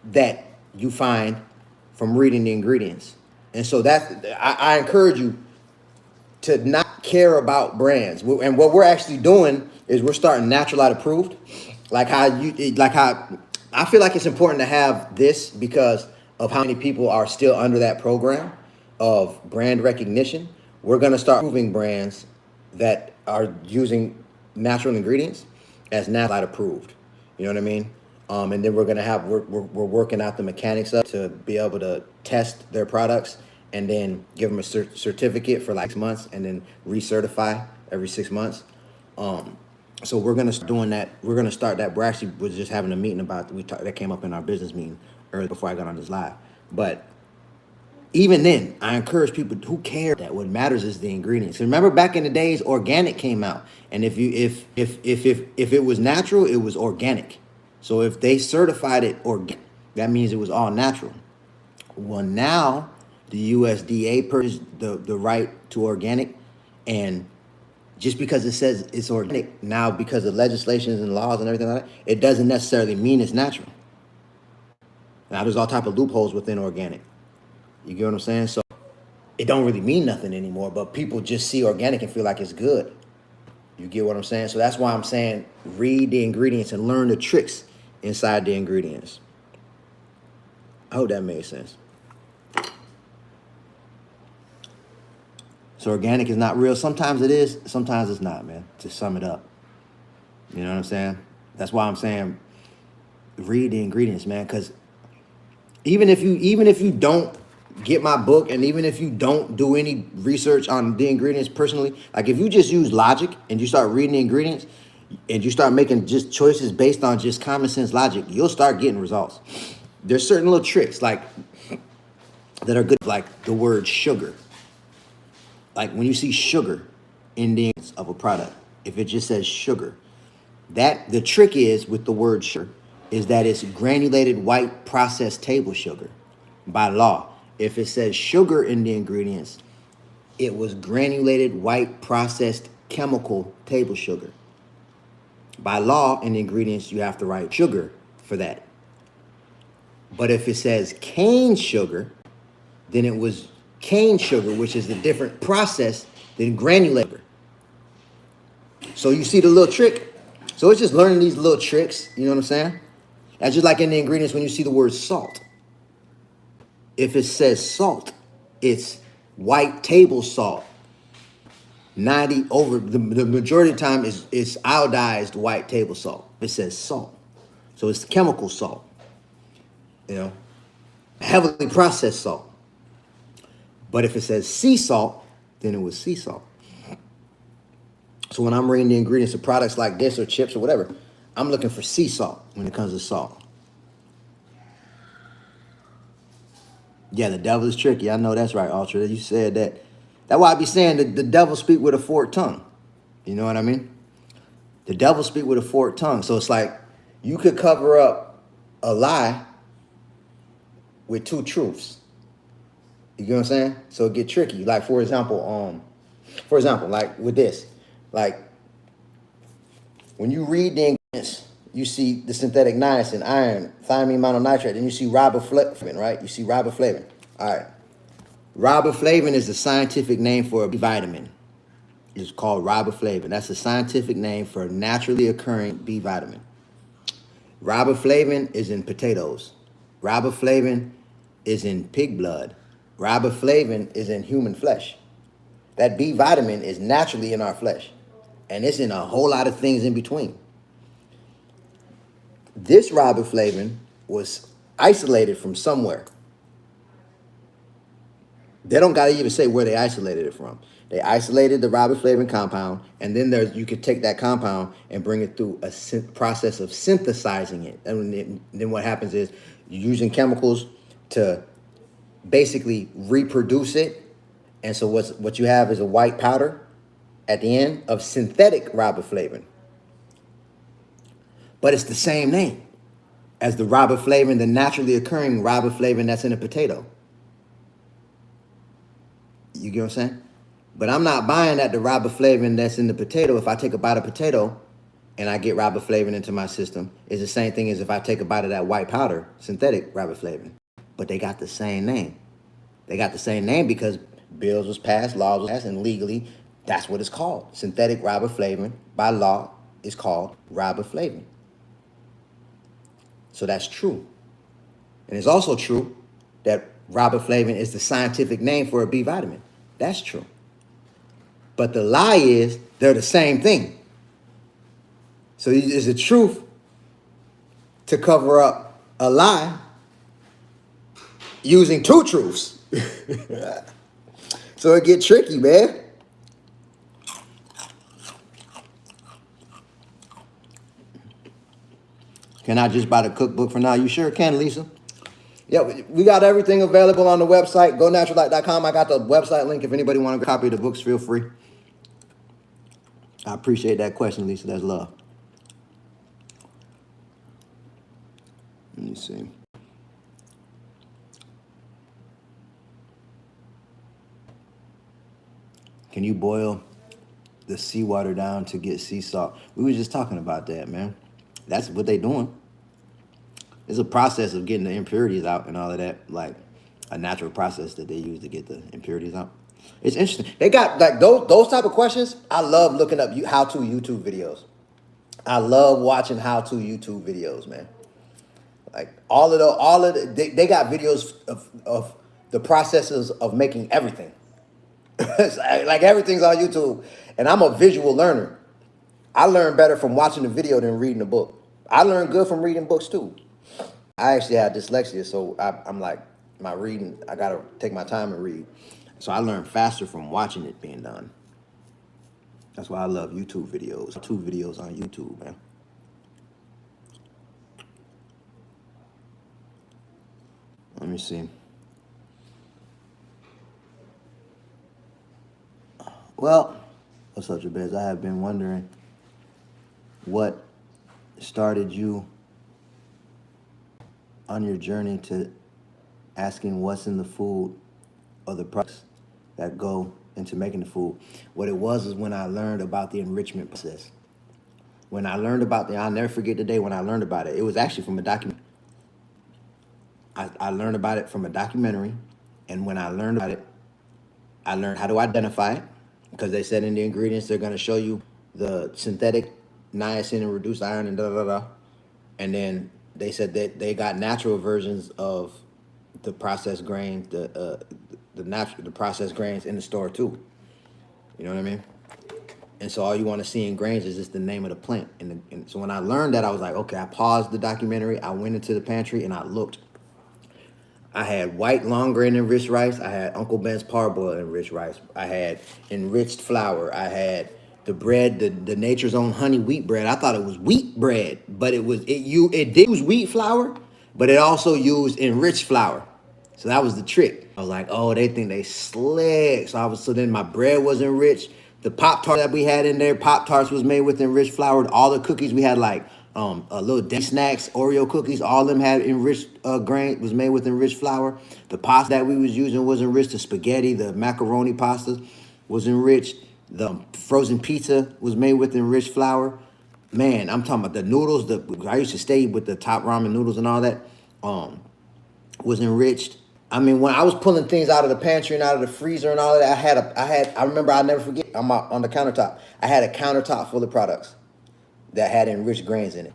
that you find from reading the ingredients. And so I encourage you to not care about brands. And what we're actually doing is we're starting Naturalite approved. Like how I feel like it's important to have this because of how many people are still under that program of brand recognition. We're going to start approving brands that are using natural ingredients as Naturalite approved. You know what I mean? And then we're working out the mechanics up to be able to test their products and then give them a certificate for like 6 months and then recertify every 6 months. So we're gonna start doing that. We're gonna start that. We're actually was just having a meeting about that came up in our business meeting earlier before I got on this live. But even then, I encourage people who care that what matters is the ingredients. Remember back in the days, organic came out, and if it was natural, it was organic. So if they certified it organic, that means it was all natural. Well, now the USDA purchased the right to organic, and just because it says it's organic now, because of legislations and laws and everything like that, it doesn't necessarily mean it's natural. Now there's all type of loopholes within organic. You get what I'm saying? So it don't really mean nothing anymore, but people just see organic and feel like it's good. You get what I'm saying? So that's why I'm saying read the ingredients and learn the tricks inside the ingredients. I hope that made sense. So organic is not real. Sometimes it is, sometimes it's not, man, to sum it up. You know what I'm saying? That's why I'm saying read the ingredients, man, because even if you don't get my book, and even if you don't do any research on the ingredients personally, like if you just use logic and you start reading the ingredients and you start making just choices based on just common sense logic, you'll start getting results. There's certain little tricks like that are good, like the word sugar. Like when you see sugar in the ingredients of a product, if it just says sugar, that the trick is with the word sugar is that it's granulated white processed table sugar by law. If it says sugar in the ingredients, it was granulated white processed chemical table sugar. By law, in the ingredients, you have to write sugar for that. But if it says cane sugar, then it was cane sugar, which is a different process than then granulated. So you see the little trick. So it's just learning these little tricks. You know what I'm saying? That's just like in the ingredients when you see the word salt. If it says salt, it's white table salt. 90 over the majority of the time is iodized white table salt. It says salt. So it's chemical salt. You know, heavily processed salt. But if it says sea salt, then it was sea salt. So when I'm reading the ingredients of products like this or chips or whatever, I'm looking for sea salt when it comes to salt. Yeah, the devil is tricky. I know that's right, Ultra. You said that. That's why I be saying that the devil speak with a forked tongue. You know what I mean? The devil speak with a forked tongue. So it's like you could cover up a lie with two truths. You get what I'm saying? So it get tricky. Like for example, like with this, like when you read the ingredients, you see the synthetic niacin, iron, thiamine mononitrate, and you see riboflavin, right? You see riboflavin. All right. Riboflavin is the scientific name for a B vitamin. It's called riboflavin. That's the scientific name for a naturally occurring B vitamin. Riboflavin is in potatoes. Riboflavin is in pig blood. Riboflavin is in human flesh. That B vitamin is naturally in our flesh. And it's in a whole lot of things in between. This riboflavin was isolated from somewhere. They don't got to even say where they isolated it from. They isolated the riboflavin compound, and then you could take that compound and bring it through a process of synthesizing it. And then what happens is you're using chemicals to basically reproduce it. And so what you have is a white powder at the end of synthetic riboflavin. But it's the same name as the riboflavin, the naturally occurring riboflavin that's in a potato. You get what I'm saying? But I'm not buying that the riboflavin that's in the potato, if I take a bite of potato and I get riboflavin into my system, is the same thing as if I take a bite of that white powder, synthetic riboflavin. But they got the same name. They got the same name because bills was passed, laws was passed, and legally, that's what it's called. Synthetic riboflavin, by law, is called riboflavin. So that's true. And it's also true that riboflavin is the scientific name for a B vitamin. That's true. But the lie is they're the same thing. So it's the truth to cover up a lie using two truths. So it get tricky, man. Can I just buy the cookbook for now? You sure can, Lisa? Yeah, we got everything available on the website. Go naturalite.com. I got the website link. If anybody want to copy the books, feel free. I appreciate that question, Lisa. That's love. Let me see. Can you boil the seawater down to get sea salt? We were just talking about that, man. That's what they doing. It's a process of getting the impurities out and all of that, like a natural process that they use to get the impurities out. It's interesting. They got like those type of questions. I love looking up how-to YouTube videos. I love watching how-to YouTube videos, man. Like they got videos of the processes of making everything. Like everything's on YouTube, and I'm a visual learner. I learn better from watching the video than reading the book. I learn good from reading books too. I actually have dyslexia, so I'm like, my reading, I gotta take my time and read. So I learn faster from watching it being done. That's why I love YouTube videos. 2 videos on YouTube, man. Let me see. Well, what's up, Jabez? I have been wondering what started you on your journey to asking what's in the food or the products that go into making the food. What it was is when I learned about the enrichment process. When I learned about I'll never forget the day when I learned about it. It was actually from a documentary. I learned about it from a documentary, and when I learned about it, I learned how to identify it. because they said in the ingredients they're going to show you the synthetic niacin and reduced iron and da da da. And then they said that they got natural versions of the processed grains, the processed grains in the store too. You know what I mean? And so all you want to see in grains is just the name of the plant. And so when I learned that, I was like, okay, I paused the documentary. I went into the pantry and I looked. I had white long grain enriched rice. I had Uncle Ben's parboiled enriched rice. I had enriched flour. I had the bread, the Nature's Own honey wheat bread. I thought it was wheat bread, but it did use wheat flour, but it also used enriched flour. So that was the trick. I was like, oh, they think they slick. So then my bread was enriched. The Pop Tart that we had in there, Pop Tarts was made with enriched flour. All the cookies we had, like a little day snacks, Oreo cookies, all of them had enriched grain, was made with enriched flour. The pasta that we was using was enriched. The spaghetti, the macaroni pasta was enriched. The frozen pizza was made with enriched flour. Man, I'm talking about the noodles. I used to stay with the Top Ramen noodles and all that. Was enriched. I mean, when I was pulling things out of the pantry and out of the freezer and all of that, I remember, I'll never forget, on the countertop, I had a countertop full of products that had enriched grains in it.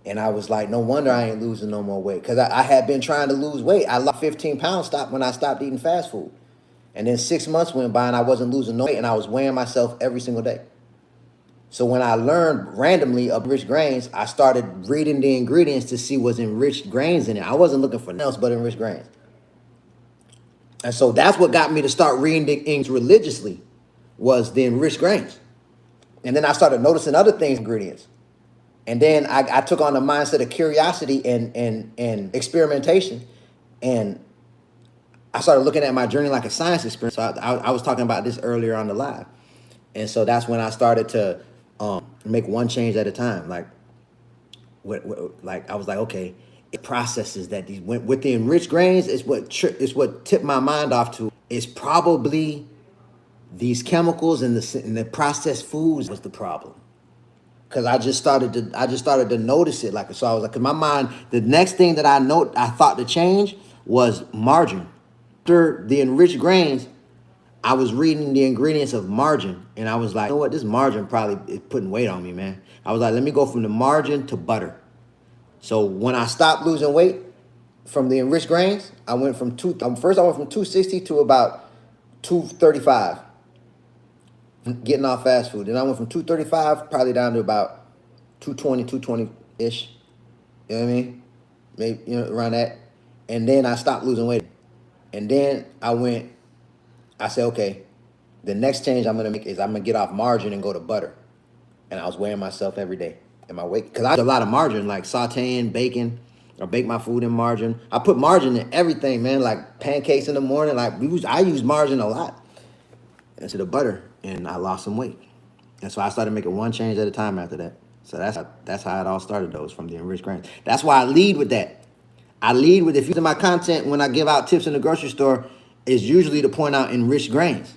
And I was like, no wonder I ain't losing no more weight. Because I had been trying to lose weight. I lost 15 pounds when I stopped eating fast food. And then 6 months went by and I wasn't losing no weight. And I was weighing myself every single day. So when I learned randomly of enriched grains, I started reading the ingredients to see what's enriched grains in it. I wasn't looking for nothing else but enriched grains. And so that's what got me to start reading the things religiously, was the enriched grains. And then I started noticing other things, ingredients. And then I took on the mindset of curiosity and experimentation. And I started looking at my journey like a science experiment. So I was talking about this earlier on the live. And so that's when I started to make one change at a time. Like I was like, okay, it processes that with the enriched grains is what tipped my mind off to. It's probably these chemicals and the processed foods was the problem. Cause I just started to notice it. So I was like, cause my mind, the next thing that I thought to change was margarine. After the enriched grains, I was reading the ingredients of margarine, and I was like, you know what, this margarine probably is putting weight on me, man. I was like, let me go from the margarine to butter. So when I stopped losing weight from the enriched grains, I went from 260 to about 235. Getting off fast food. Then I went from 235 probably down to about 220-ish. You know what I mean? Maybe, around that. And then I stopped losing weight. And then I said, okay, the next change I'm going to make is I'm going to get off margarine and go to butter. And I was weighing myself every day in my weight. Because I did a lot of margarine, like sauteing, baking, or bake my food in margarine. I put margarine in everything, man, like pancakes in the morning. I use margarine a lot instead of butter. And I lost some weight. And so I started making one change at a time after that. So that's how it all started, though, from the enriched grains. That's why I lead with that. If you look at my content when I give out tips in the grocery store, is usually to point out enriched grains.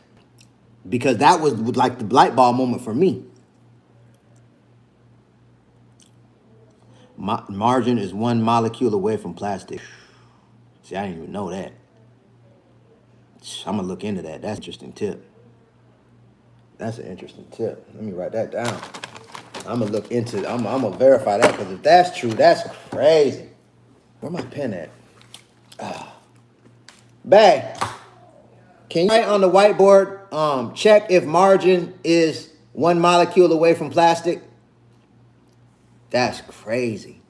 Because that was like the light bulb moment for me. Margarine is one molecule away from plastic. See, I didn't even know that. I'm going to look into that. That's an interesting tip. That's an interesting tip. Let me write that down. I'm going to look into it. I'm going to verify that, because if that's true, that's crazy. Where my pen at? Bag. Can you write on the whiteboard, check if margarine is one molecule away from plastic? That's crazy.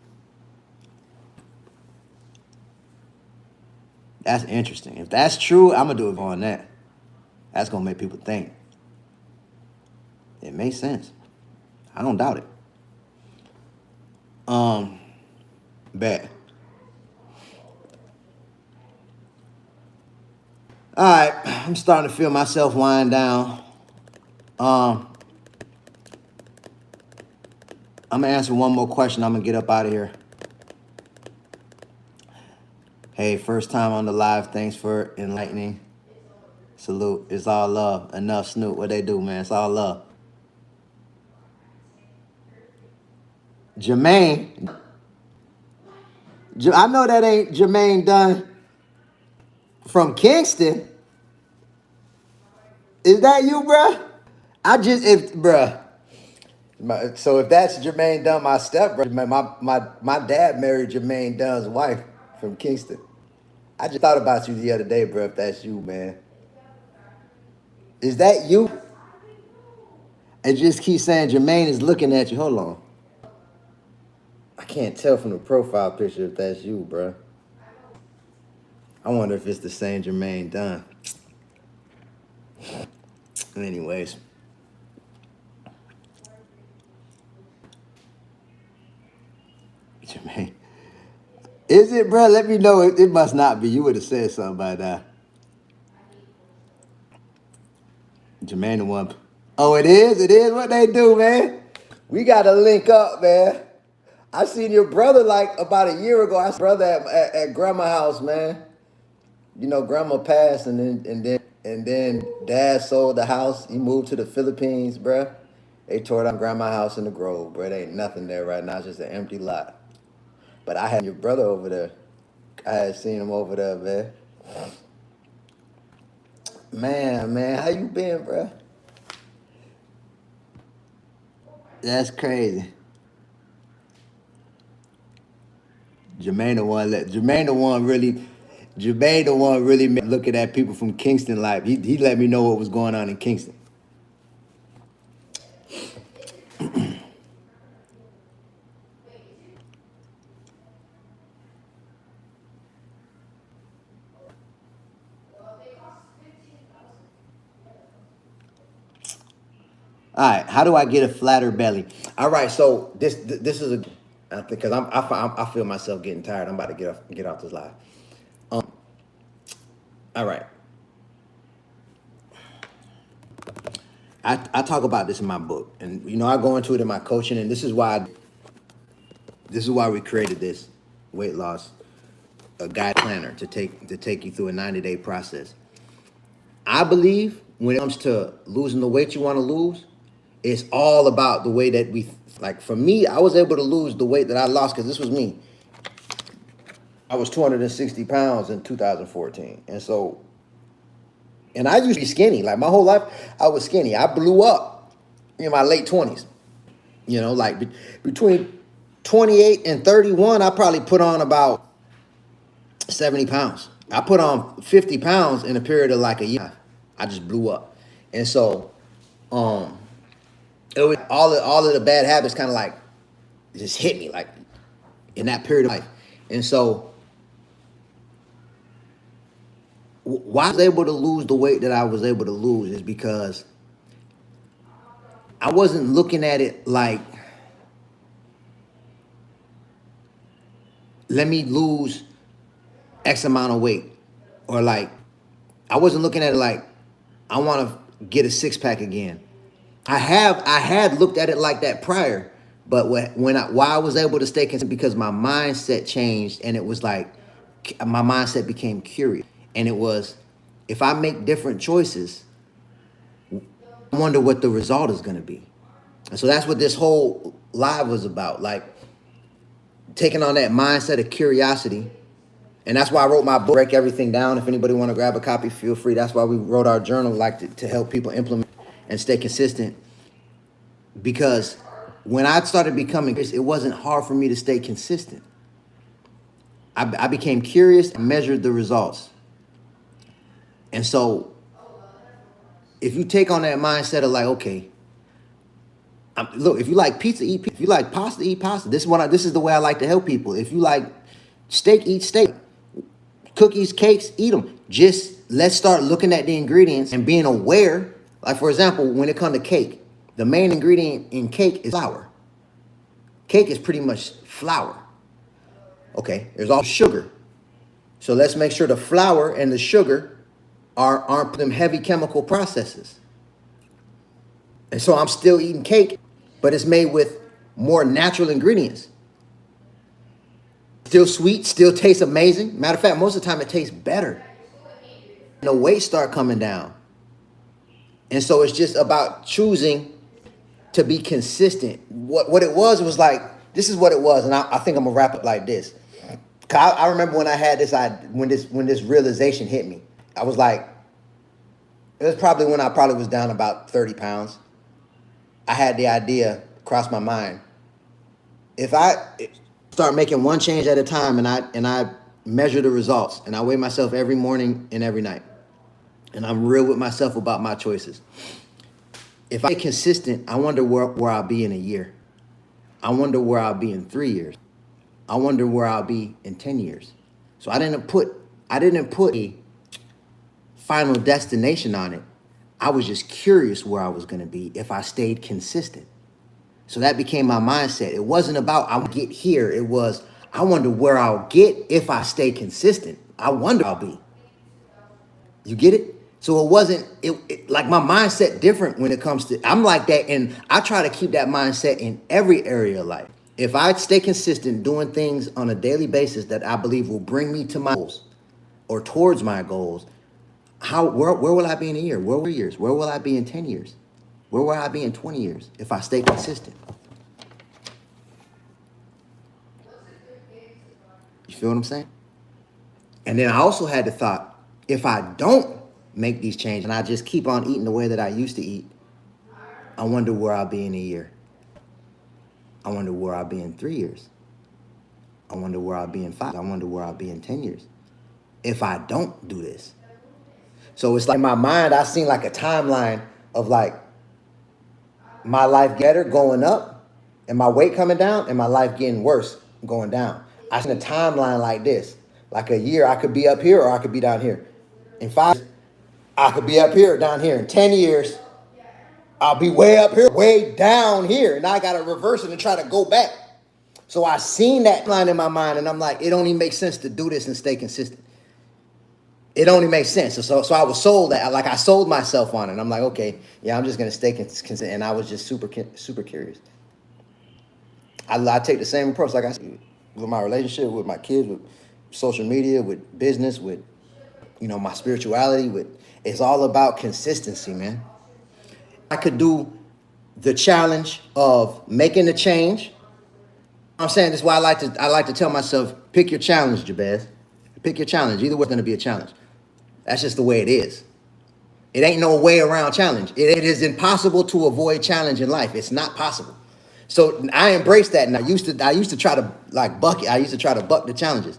That's interesting. If that's true, I'm going to do it on that. That's going to make people think. It makes sense. I don't doubt it. Bet. All right, I'm starting to feel myself wind down. I'm gonna answer one more question. I'm gonna get up out of here. Hey, first time on the live. Thanks for enlightening. Salute. It's all love. Enough, Snoop. What they do, man? It's all love. Jermaine. I know that ain't Jermaine Dunn from Kingston. Is that you, bruh? Bruh. So if that's Jermaine Dunn, my stepbrother, my dad married Jermaine Dunn's wife from Kingston. I just thought about you the other day, bro. If that's you, man, is that you? And just keep saying Jermaine is looking at you. Hold on, I can't tell from the profile picture if that's you, bro. I wonder if it's the same Jermaine Dunn. Anyways, Jermaine, is it, bro? Let me know. It must not be. You would have said something by that. Jermaine the one. Oh, it is? It is what they do, man. We got to link up, man. I seen your brother like about a year ago. I saw your brother at grandma's house, man. You know, grandma passed and then dad sold the house. He moved to the Philippines, bruh. They tore down grandma's house in the Grove, bruh. There ain't nothing there right now. It's just an empty lot. But I had your brother over there. I had seen him over there, man. Man, how you been, bruh? That's crazy. Jermaine the one really looking at people from Kingston like he let me know what was going on in Kingston. All right, how do I get a flatter belly? All right, so this is a I think because I feel myself getting tired. I'm about to get off this live. All right, I talk about this in my book, and you know I go into it in my coaching, and this is why we created this weight loss a guide planner to take you through a 90-day process. I believe when it comes to losing the weight you want to lose, it's all about the way that like for me, I was able to lose the weight that I lost because this was me. I was 260 pounds in 2014. And I used to be skinny. Like my whole life, I was skinny. I blew up in my late 20s. You know, like between 28 and 31, I probably put on about 70 pounds. I put on 50 pounds in a period of like a year. I just blew up. And so, it was all of the bad habits kind of like just hit me like in that period of life. And so why I was able to lose the weight that I was able to lose is because I wasn't looking at it like, let me lose X amount of weight. Or like, I wasn't looking at it like, I want to get a six pack again. I had looked at it like that prior, but why I was able to stay consistent because my mindset changed, and it was like my mindset became curious, and it was if I make different choices, I wonder what the result is going to be. And so that's what this whole live was about, like taking on that mindset of curiosity. And that's why I wrote my book, Break Everything Down. If anybody want to grab a copy, feel free. That's why we wrote our journal, like to help people implement and stay consistent. Because when I started becoming, it wasn't hard for me to stay consistent. I became curious and measured the results. And so if you take on that mindset of like, okay, look, if you like pizza, eat pizza. If you like pasta, eat pasta. This is the way I like to help people. If you like steak, eat steak. Cookies, cakes, eat them. Just let's start looking at the ingredients and being aware. Like for example, when it comes to cake, the main ingredient in cake is flour. Cake is pretty much flour. Okay, there's also sugar. So let's make sure the flour and the sugar aren't them heavy chemical processes. And so I'm still eating cake, but it's made with more natural ingredients. Still sweet, still tastes amazing. Matter of fact, most of the time it tastes better. And the weight start coming down. And so it's just about choosing to be consistent. What it was like, this is what it was. And I think I'm gonna wrap up like this. I remember when I had when this realization hit me, I was like, it was probably when I was down about 30 pounds. I had the idea cross my mind. If I start making one change at a time, and I measure the results, and I weigh myself every morning and every night, and I'm real with myself about my choices. If I get consistent, I wonder where I'll be in a year. I wonder where I'll be in 3 years. I wonder where I'll be in 10 years. So I didn't put a final destination on it. I was just curious where I was going to be if I stayed consistent. So that became my mindset. It wasn't about I'll get here. It was I wonder where I'll get if I stay consistent. I wonder I'll be. You get it? So it wasn't like my mindset different when it comes to I'm like that, and I try to keep that mindset in every area of life. If I stay consistent doing things on a daily basis that I believe will bring me to my goals or towards my goals, where will I be in a year? Where will years? Where will I be in 10 years? Where will I be in 20 years if I stay consistent? You feel what I'm saying? And then I also had the thought, if I don't make these changes and I just keep on eating the way that I used to eat, I wonder where I'll be in a year. I wonder where I'll be in 3 years. I wonder where I'll be in 5. I wonder where I'll be in 10 years if I don't do this. So it's like in my mind, I seen like a timeline of like my life getter going up and my weight coming down and my life getting worse going down. I seen a timeline like this. Like a year, I could be up here or I could be down here. In 5 years, I could be up here or down here. In 10 years, I'll be way up here, way down here. And I got to reverse it and try to go back. So I seen that line in my mind and I'm like, it only makes sense to do this and stay consistent. It only makes sense. So I was sold that, like I sold myself on it. I'm like, okay, yeah, I'm just going to stay consistent. And I was just super curious. I take the same approach, like I said, with my relationship, with my kids, with social media, with business, with, my spirituality. It's all about consistency, man. I could do the challenge of making the change. I'm saying this is why I like to tell myself, pick your challenge, Jabez. Pick your challenge. Either way, it's going to be a challenge. That's just the way it is. It ain't no way around challenge. It is impossible to avoid challenge in life. It's not possible. So I embrace that, and I used to try to like buck it. I used to try to buck the challenges.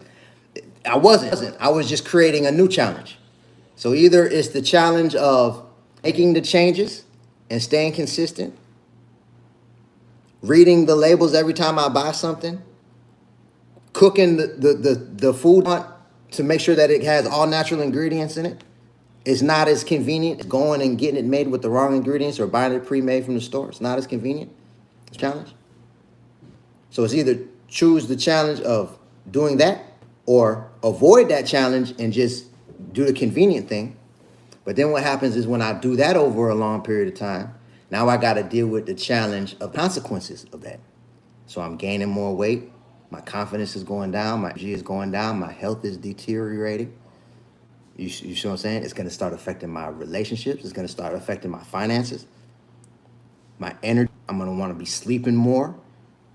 I wasn't. I was just creating a new challenge. So either it's the challenge of making the changes and staying consistent, reading the labels every time I buy something, cooking the food to make sure that it has all natural ingredients in it. It's not as convenient as going and getting it made with the wrong ingredients or buying it pre-made from the store. It's not as convenient. It's a challenge. So it's either choose the challenge of doing that or avoid that challenge and just do the convenient thing. But then what happens is when I do that over a long period of time, now I got to deal with the challenge of consequences of that. So I'm gaining more weight. My confidence is going down. My energy is going down. My health is deteriorating. You see what I'm saying? It's going to start affecting my relationships. It's going to start affecting my finances, my energy. I'm going to want to be sleeping more.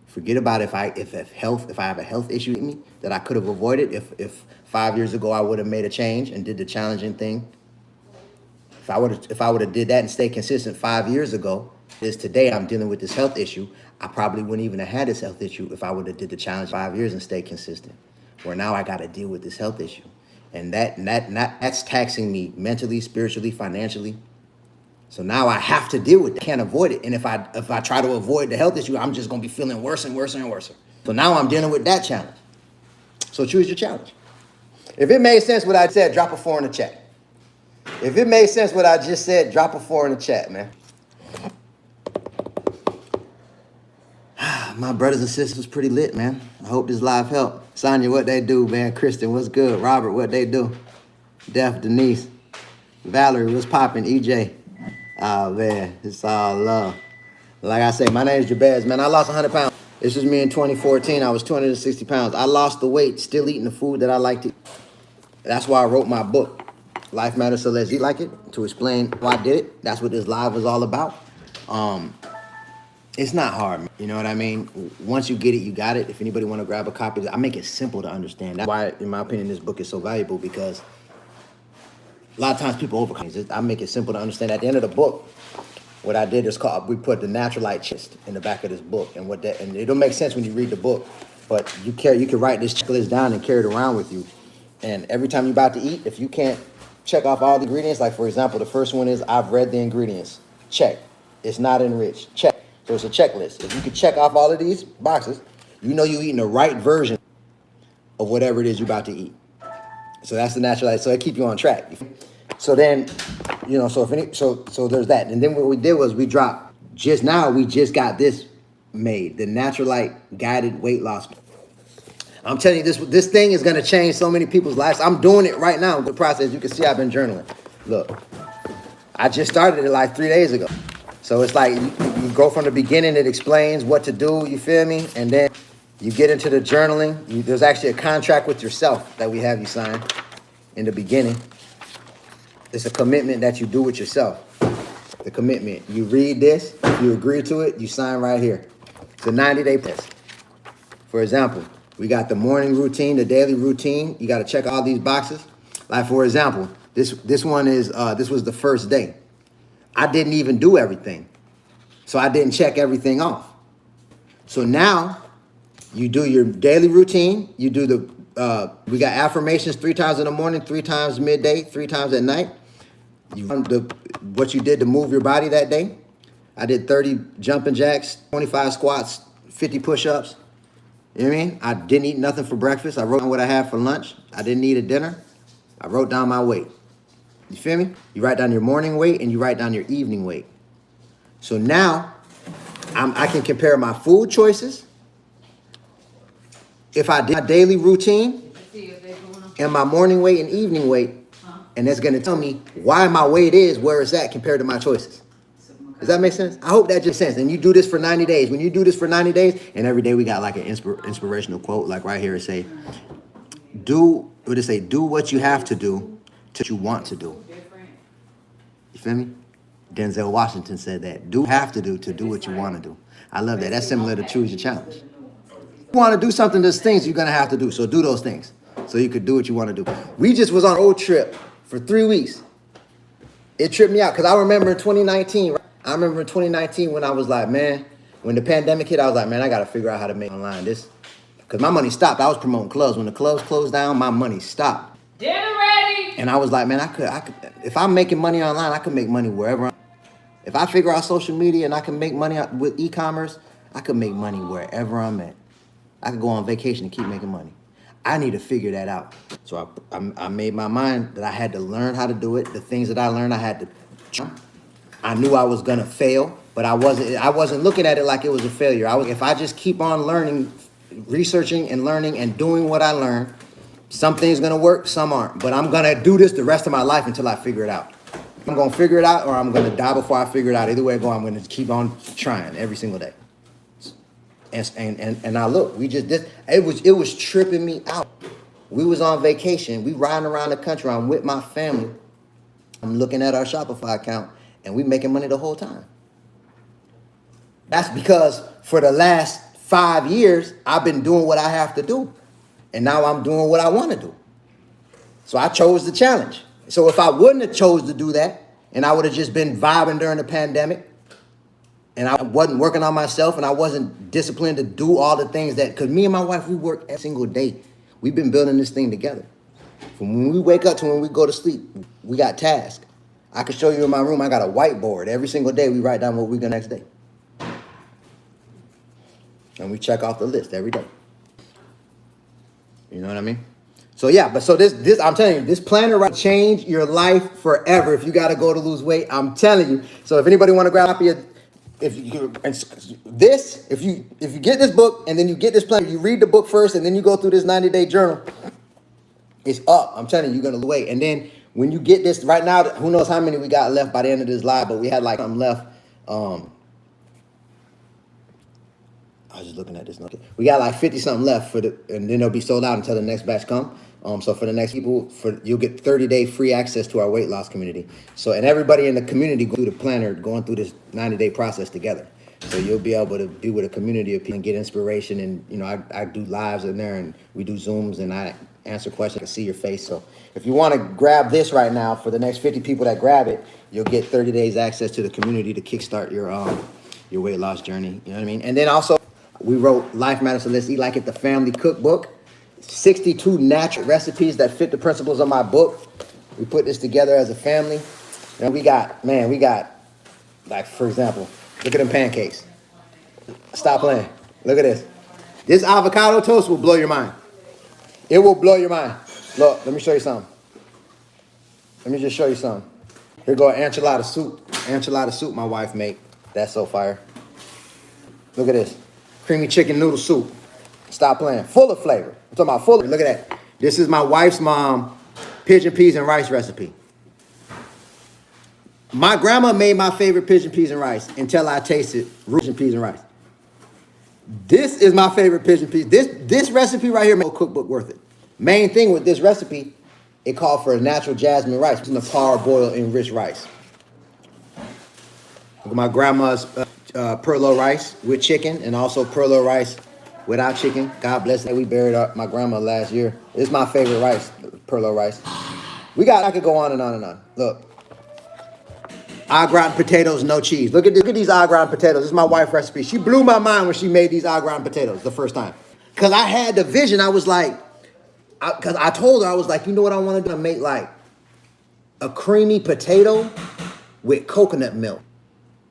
Forget about if I have a health issue with me that I could have avoided if 5 years ago I would have made a change and did the challenging thing. If I would have did that and stayed consistent 5 years ago, is today I'm dealing with this health issue. I probably wouldn't even have had this health issue if I would have did the challenge 5 years and stayed consistent. Where now I got to deal with this health issue, and that's taxing me mentally, spiritually, financially. So now I have to deal with it. Can't avoid it. And if I try to avoid the health issue, I'm just gonna be feeling worse and worse and worse. So now I'm dealing with that challenge. So choose your challenge. If it made sense what I said, drop a 4 in the chat. If it made sense what I just said, drop a 4 in the chat, man. My brothers and sisters was pretty lit, man. I hope this live helped. Sonya, what they do, man. Kristen, what's good? Robert, what they do? Def, Denise. Valerie, what's popping? EJ. Oh, man, it's all love. Like I say, my name is Jabez, man. I lost 100 pounds. This was me in 2014. I was 260 pounds. I lost the weight, still eating the food that I like to eat. That's why I wrote my book, Life Matters, So Let's Eat Like It, to explain why I did it. That's what this live was all about. It's not hard, man. You know what I mean? Once you get it, you got it. If anybody want to grab a copy, I make it simple to understand. That's why, in my opinion, this book is so valuable, because a lot of times people overcome it. I make it simple to understand. At the end of the book, what I did is we put the Naturalite chest in the back of this book, and and it'll make sense when you read the book. But you can write this checklist down and carry it around with you. And every time you're about to eat, if you can't check off all the ingredients, like for example, the first one is I've read the ingredients. Check. It's not enriched. Check. So it's a checklist. If you can check off all of these boxes, you know you're eating the right version of whatever it is you're about to eat. So that's the Naturalite. So it keep you on track. So then, so there's that. And then what we did was we just got this made, the Naturalite guided weight loss. I'm telling you, this thing is going to change so many people's lives. I'm doing it right now. The process, you can see I've been journaling. Look, I just started it like 3 days ago. So it's like you go from the beginning, it explains what to do, you feel me? And then you get into the journaling. There's actually a contract with yourself that we have you sign in the beginning. It's a commitment that you do with yourself. The commitment. You read this. If you agree to it, you sign right here. It's a 90-day test. For example, we got the morning routine, the daily routine. You got to check all these boxes. Like, for example, this one is, this was the first day. I didn't even do everything. So I didn't check everything off. So now you do your daily routine. You do we got affirmations 3 times in the morning, 3 times midday, 3 times at night. You run what you did to move your body that day. I did 30 jumping jacks, 25 squats, 50 push-ups. You know what I mean? I didn't eat nothing for breakfast. I wrote down what I had for lunch. I didn't eat a dinner. I wrote down my weight. You feel me? You write down your morning weight and you write down your evening weight. So now I can compare my food choices. If I did my daily routine and my morning weight and evening weight, and that's going to tell me why my weight is where it's at compared to my choices. Does that make sense? I hope that just makes sense. And you do this for 90 days. When you do this for 90 days, and every day we got like an inspirational quote, like right here, it say, do what you have to do to what you want to do. You feel me? Denzel Washington said that. Do what you have to do what you want to do. I love that. That's similar to choose your challenge. If you want to do something, there's things you're going to have to do. So do those things so you could do what you want to do. We just was on a road trip for 3 weeks. It tripped me out because I remember in 2019, when I was like, man, when the pandemic hit, I was like, man, I got to figure out how to make online this. Because my money stopped. I was promoting clubs. When the clubs closed down, my money stopped. Dinner ready. And I was like, man, I could, if I'm making money online, I can make money wherever I'm. If I figure out social media and I can make money with e-commerce, I could make money wherever I'm at. I could go on vacation and keep making money. I need to figure that out. So I made my mind that I had to learn how to do it. The things that I learned, I had to try. I knew I was gonna fail, but I wasn't looking at it like it was a failure. If I just keep on learning, researching and learning and doing what I learned, some things gonna work, some aren't. But I'm gonna do this the rest of my life until I figure it out. I'm gonna figure it out or I'm gonna die before I figure it out. Either way I go, I'm gonna keep on trying every single day. And now look, it was tripping me out. We was on vacation, we riding around the country, I'm with my family. I'm looking at our Shopify account and we making money the whole time. That's because for the last 5 years, I've been doing what I have to do. And now I'm doing what I want to do. So I chose the challenge. So if I wouldn't have chose to do that, and I would have just been vibing during the pandemic, and I wasn't working on myself, and I wasn't disciplined to do all the things because me and my wife, we work every single day. We've been building this thing together. From when we wake up to when we go to sleep, we got tasks. I can show you in my room, I got a whiteboard. Every single day, we write down what we're going to do next day. And we check off the list every day. You know what I mean? So yeah, this I'm telling you, this planner will change your life forever if you got to go to lose weight. I'm telling you. So if anybody want to grab a copy of if you get this book and then you get this planner, you read the book first and then you go through this 90-day journal, it's up. I'm telling you, you're going to lose weight. And then when you get this right now, who knows how many we got left by the end of this live, but we had like something left. I was just looking at this. We got like 50 something left and then they'll be sold out until the next batch come. So for the next people, you'll get 30-day free access to our weight loss community. So, and everybody in the community go through the planner, going through this 90-day process together. So you'll be able to be with a community of people and get inspiration. And, you know, I do lives in there and we do Zooms and I answer questions. I can see your face. So if you want to grab this right now, for the next 50 people that grab it, you'll get 30 days access to the community to kickstart your weight loss journey. You know what I mean? And then also we wrote Life Matters, so let's eat like it, the family cookbook. 62 natural recipes that fit the principles of my book. We put this together as a family. And we got, like, for example, look at them pancakes. Stop playing. Look at this. This avocado toast will blow your mind. It will blow your mind. Look, let me show you something. Let me just show you something. Here go enchilada soup. Enchilada soup my wife make. That's so fire. Look at this. Creamy chicken noodle soup. Stop playing. Full of flavor. I'm talking about full of, look at that. This is my wife's mom pigeon peas and rice recipe. My grandma made my favorite pigeon peas and rice until I tasted pigeon peas and rice. This is my favorite pigeon peas. This recipe right here made a cookbook worth it. Main thing with this recipe, it called for a natural jasmine rice, using the parboiled enriched rice. Look at my grandma's perlo rice with chicken and also perlo rice without chicken. God bless that. We buried my grandma last year. It's my favorite rice, perlo rice. I could go on and on and on. Look. Au gratin potatoes, no cheese. Look at these au gratin potatoes. This is my wife's recipe. She blew my mind when she made these au gratin potatoes the first time. Because I had the vision. I was like, because I told her, I was like, you know what I want to do? I make like a creamy potato with coconut milk.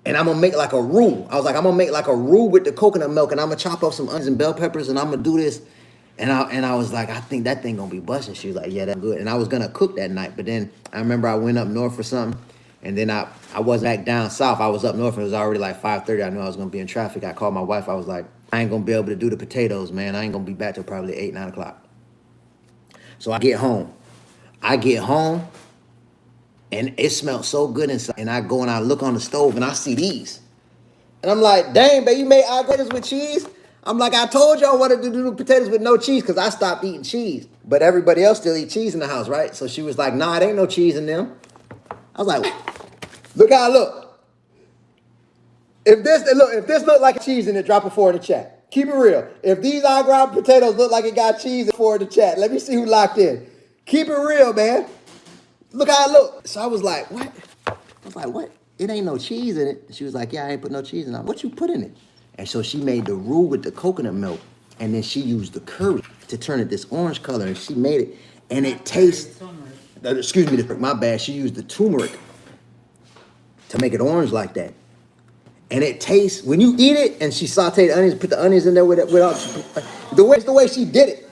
And I'm going to make like a roux. I was like, I'm going to make like a roux with the coconut milk. And I'm going to chop up some onions and bell peppers. And I'm going to do this. And I was like, I think that thing going to be busting. She was like, yeah, that's good. And I was going to cook that night. But then I remember I went up north for something. And then I wasn't back down south. I was up north and it was already like 5:30. I knew I was going to be in traffic. I called my wife. I was like, I ain't going to be able to do the potatoes, man. I ain't going to be back till probably 8, 9 o'clock. So I get home. And it smelled so good inside. And I go and I look on the stove and I see these. And I'm like, dang, babe, you made au gratin with cheese? I'm like, I told you I wanted to do the potatoes with no cheese because I stopped eating cheese. But everybody else still eat cheese in the house, right? So she was like, nah, it ain't no cheese in them. I was like, look how I look. If this look like cheese in it, drop a 4 in the chat. Keep it real. If these au gratin potatoes look like it got cheese, 4 in the chat. Let me see who locked in. Keep it real, man. Look how I look. So I was like, what? I was like, what? It ain't no cheese in it. She was like, yeah, I ain't put no cheese in it. What you put in it? And so she made the roux with the coconut milk. And then she used the curry to turn it this orange color. And she made it. And it tastes, excuse me, my bad. She used the turmeric to make it orange like that. And it tastes, when you eat it, and she sauteed onions, put the onions in there with the way she did it.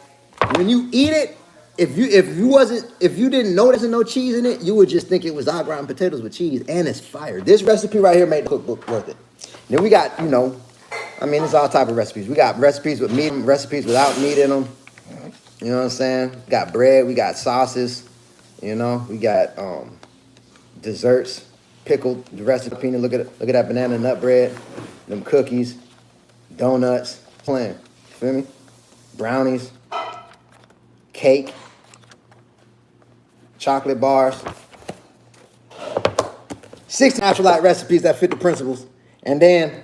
When you eat it, if you didn't know there's no cheese in it, you would just think it was au gratin potatoes with cheese, and it's fire. This recipe right here made the cookbook worth it. Then we got, it's all type of recipes. We got recipes with meat, recipes without meat in them. You know what I'm saying? We got bread, we got sauces, we got desserts, pickled, the recipe. Look at that banana nut bread, them cookies, donuts, playing. Feel me? Brownies, cake, chocolate bars, 6 Naturalite recipes that fit the principles. And then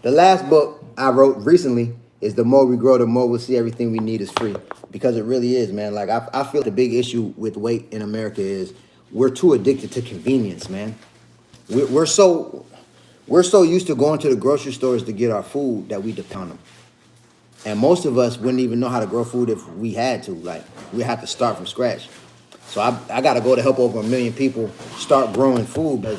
the last book I wrote recently is The More We Grow, the More We'll See Everything We Need Is Free. Because it really is, man. Like, I feel the big issue with weight in America is we're too addicted to convenience, man. We're so used to going to the grocery stores to get our food that we depend on them. And most of us wouldn't even know how to grow food if we had to. Like, we have to start from scratch. So I got to go to help over 1 million people start growing food. But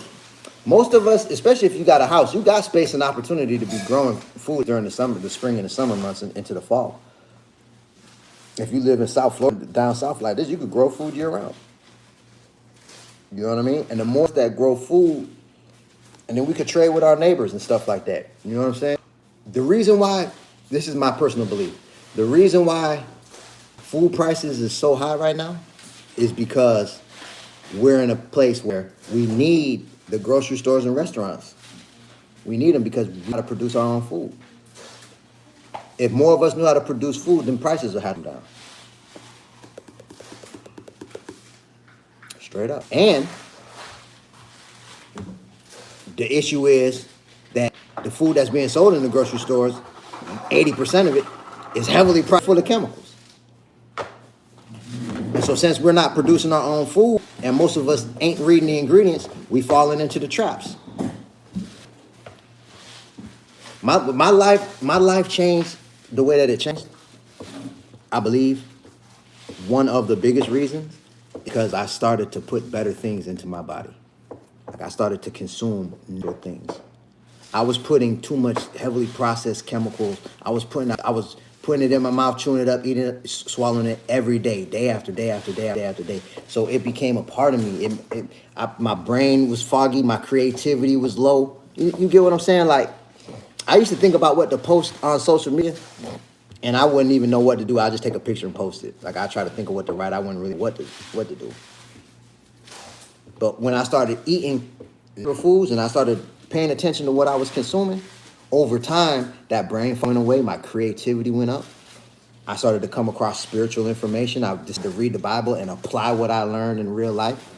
most of us, especially if you got a house, you got space and opportunity to be growing food during the spring and the summer months and into the fall. If you live in South Florida, down south like this, you could grow food year round. You know what I mean? And the more that grow food, and then we could trade with our neighbors and stuff like that. You know what I'm saying? The reason why, this is my personal belief, the reason why food prices is so high right now is because we're in a place where we need the grocery stores and restaurants. We need them because we got to produce our own food. If more of us knew how to produce food, then prices would have them down. Straight up. And the issue is that the food that's being sold in the grocery stores, 80% of it is heavily full of chemicals. And so since we're not producing our own food and most of us ain't reading the ingredients, we falling into the traps. My life changed the way that it changed. I believe one of the biggest reasons because I started to put better things into my body. Like I started to consume new things. I was putting too much heavily processed chemicals. I was putting it in my mouth, chewing it up, eating it, swallowing it every day, day after day after day after day. So it became a part of me. My brain was foggy. My creativity was low. You get what I'm saying? Like, I used to think about what to post on social media, and I wouldn't even know what to do. I'd just take a picture and post it. Like, I try to think of what to write. I wouldn't really what to do. But when I started eating foods and I started paying attention to what I was consuming, over time, that brain went away. My creativity went up. I started to come across spiritual information. I just to read the Bible and apply what I learned in real life.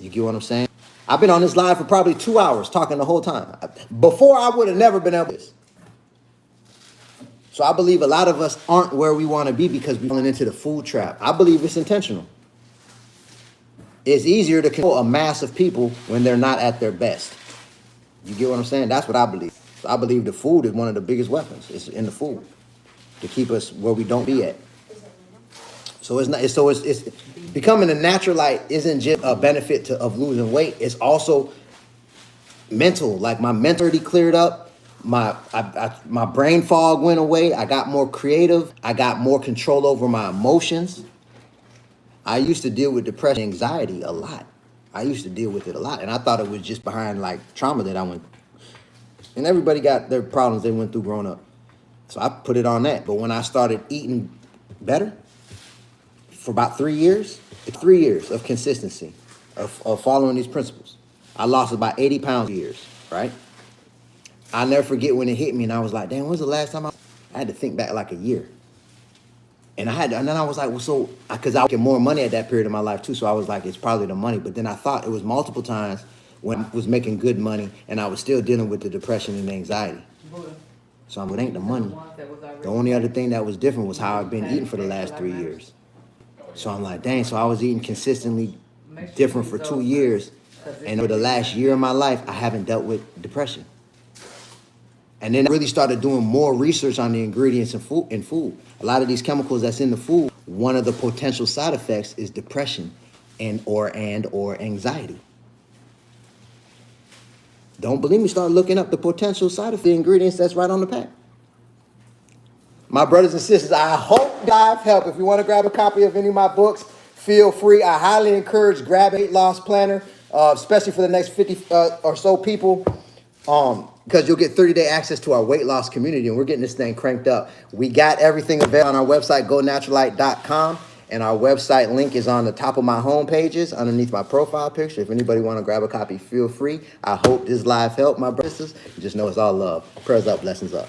You get what I'm saying? I've been on this live for probably 2 hours talking the whole time. Before, I would have never been able to do this. So I believe a lot of us aren't where we want to be because we're falling into the food trap. I believe it's intentional. It's easier to control a mass of people when they're not at their best. You get what I'm saying? That's what I believe. So I believe the food is one of the biggest weapons. It's in the food to keep us where we don't be at. So it's becoming a Naturalite isn't just a benefit of losing weight. It's also mental. Like my mentality cleared up. My brain fog went away. I got more creative. I got more control over my emotions. I used to deal with depression and anxiety a lot. I used to deal with it a lot. And I thought it was just behind like trauma that I went through. And everybody got their problems they went through growing up. So I put it on that. But when I started eating better, for about 3 years, 3 years of consistency, of following these principles, I lost about 80 pounds in years, right? I'll never forget when it hit me and I was like, damn, when's the last time I had to think back like a year. And then I was like, well, so, because I was getting more money at that period of my life too. So I was like, it's probably the money. But then I thought it was multiple times when I was making good money and I was still dealing with the depression and anxiety. So it ain't the money. The only other thing that was different was how I've been eating for the last 3 years. So I'm like, dang, so I was eating consistently different for 2 years. And over the last year of my life, I haven't dealt with depression. And then I really started doing more research on the ingredients in food. A lot of these chemicals that's in the food, one of the potential side effects is depression or anxiety. Don't believe me? Start looking up the potential side of the ingredients that's right on the pack. My brothers and sisters, I hope I've helped. If you want to grab a copy of any of my books, feel free. I highly encourage grab a weight loss planner, especially for the next 50 or so people, because you'll get 30-day access to our weight loss community, and we're getting this thing cranked up. We got everything available on our website, gonaturalite.com, and our website link is on the top of my home pages, underneath my profile picture. If anybody want to grab a copy, feel free. I hope this live helped, my brothers and sisters. Just know it's all love. Prayers up, blessings up.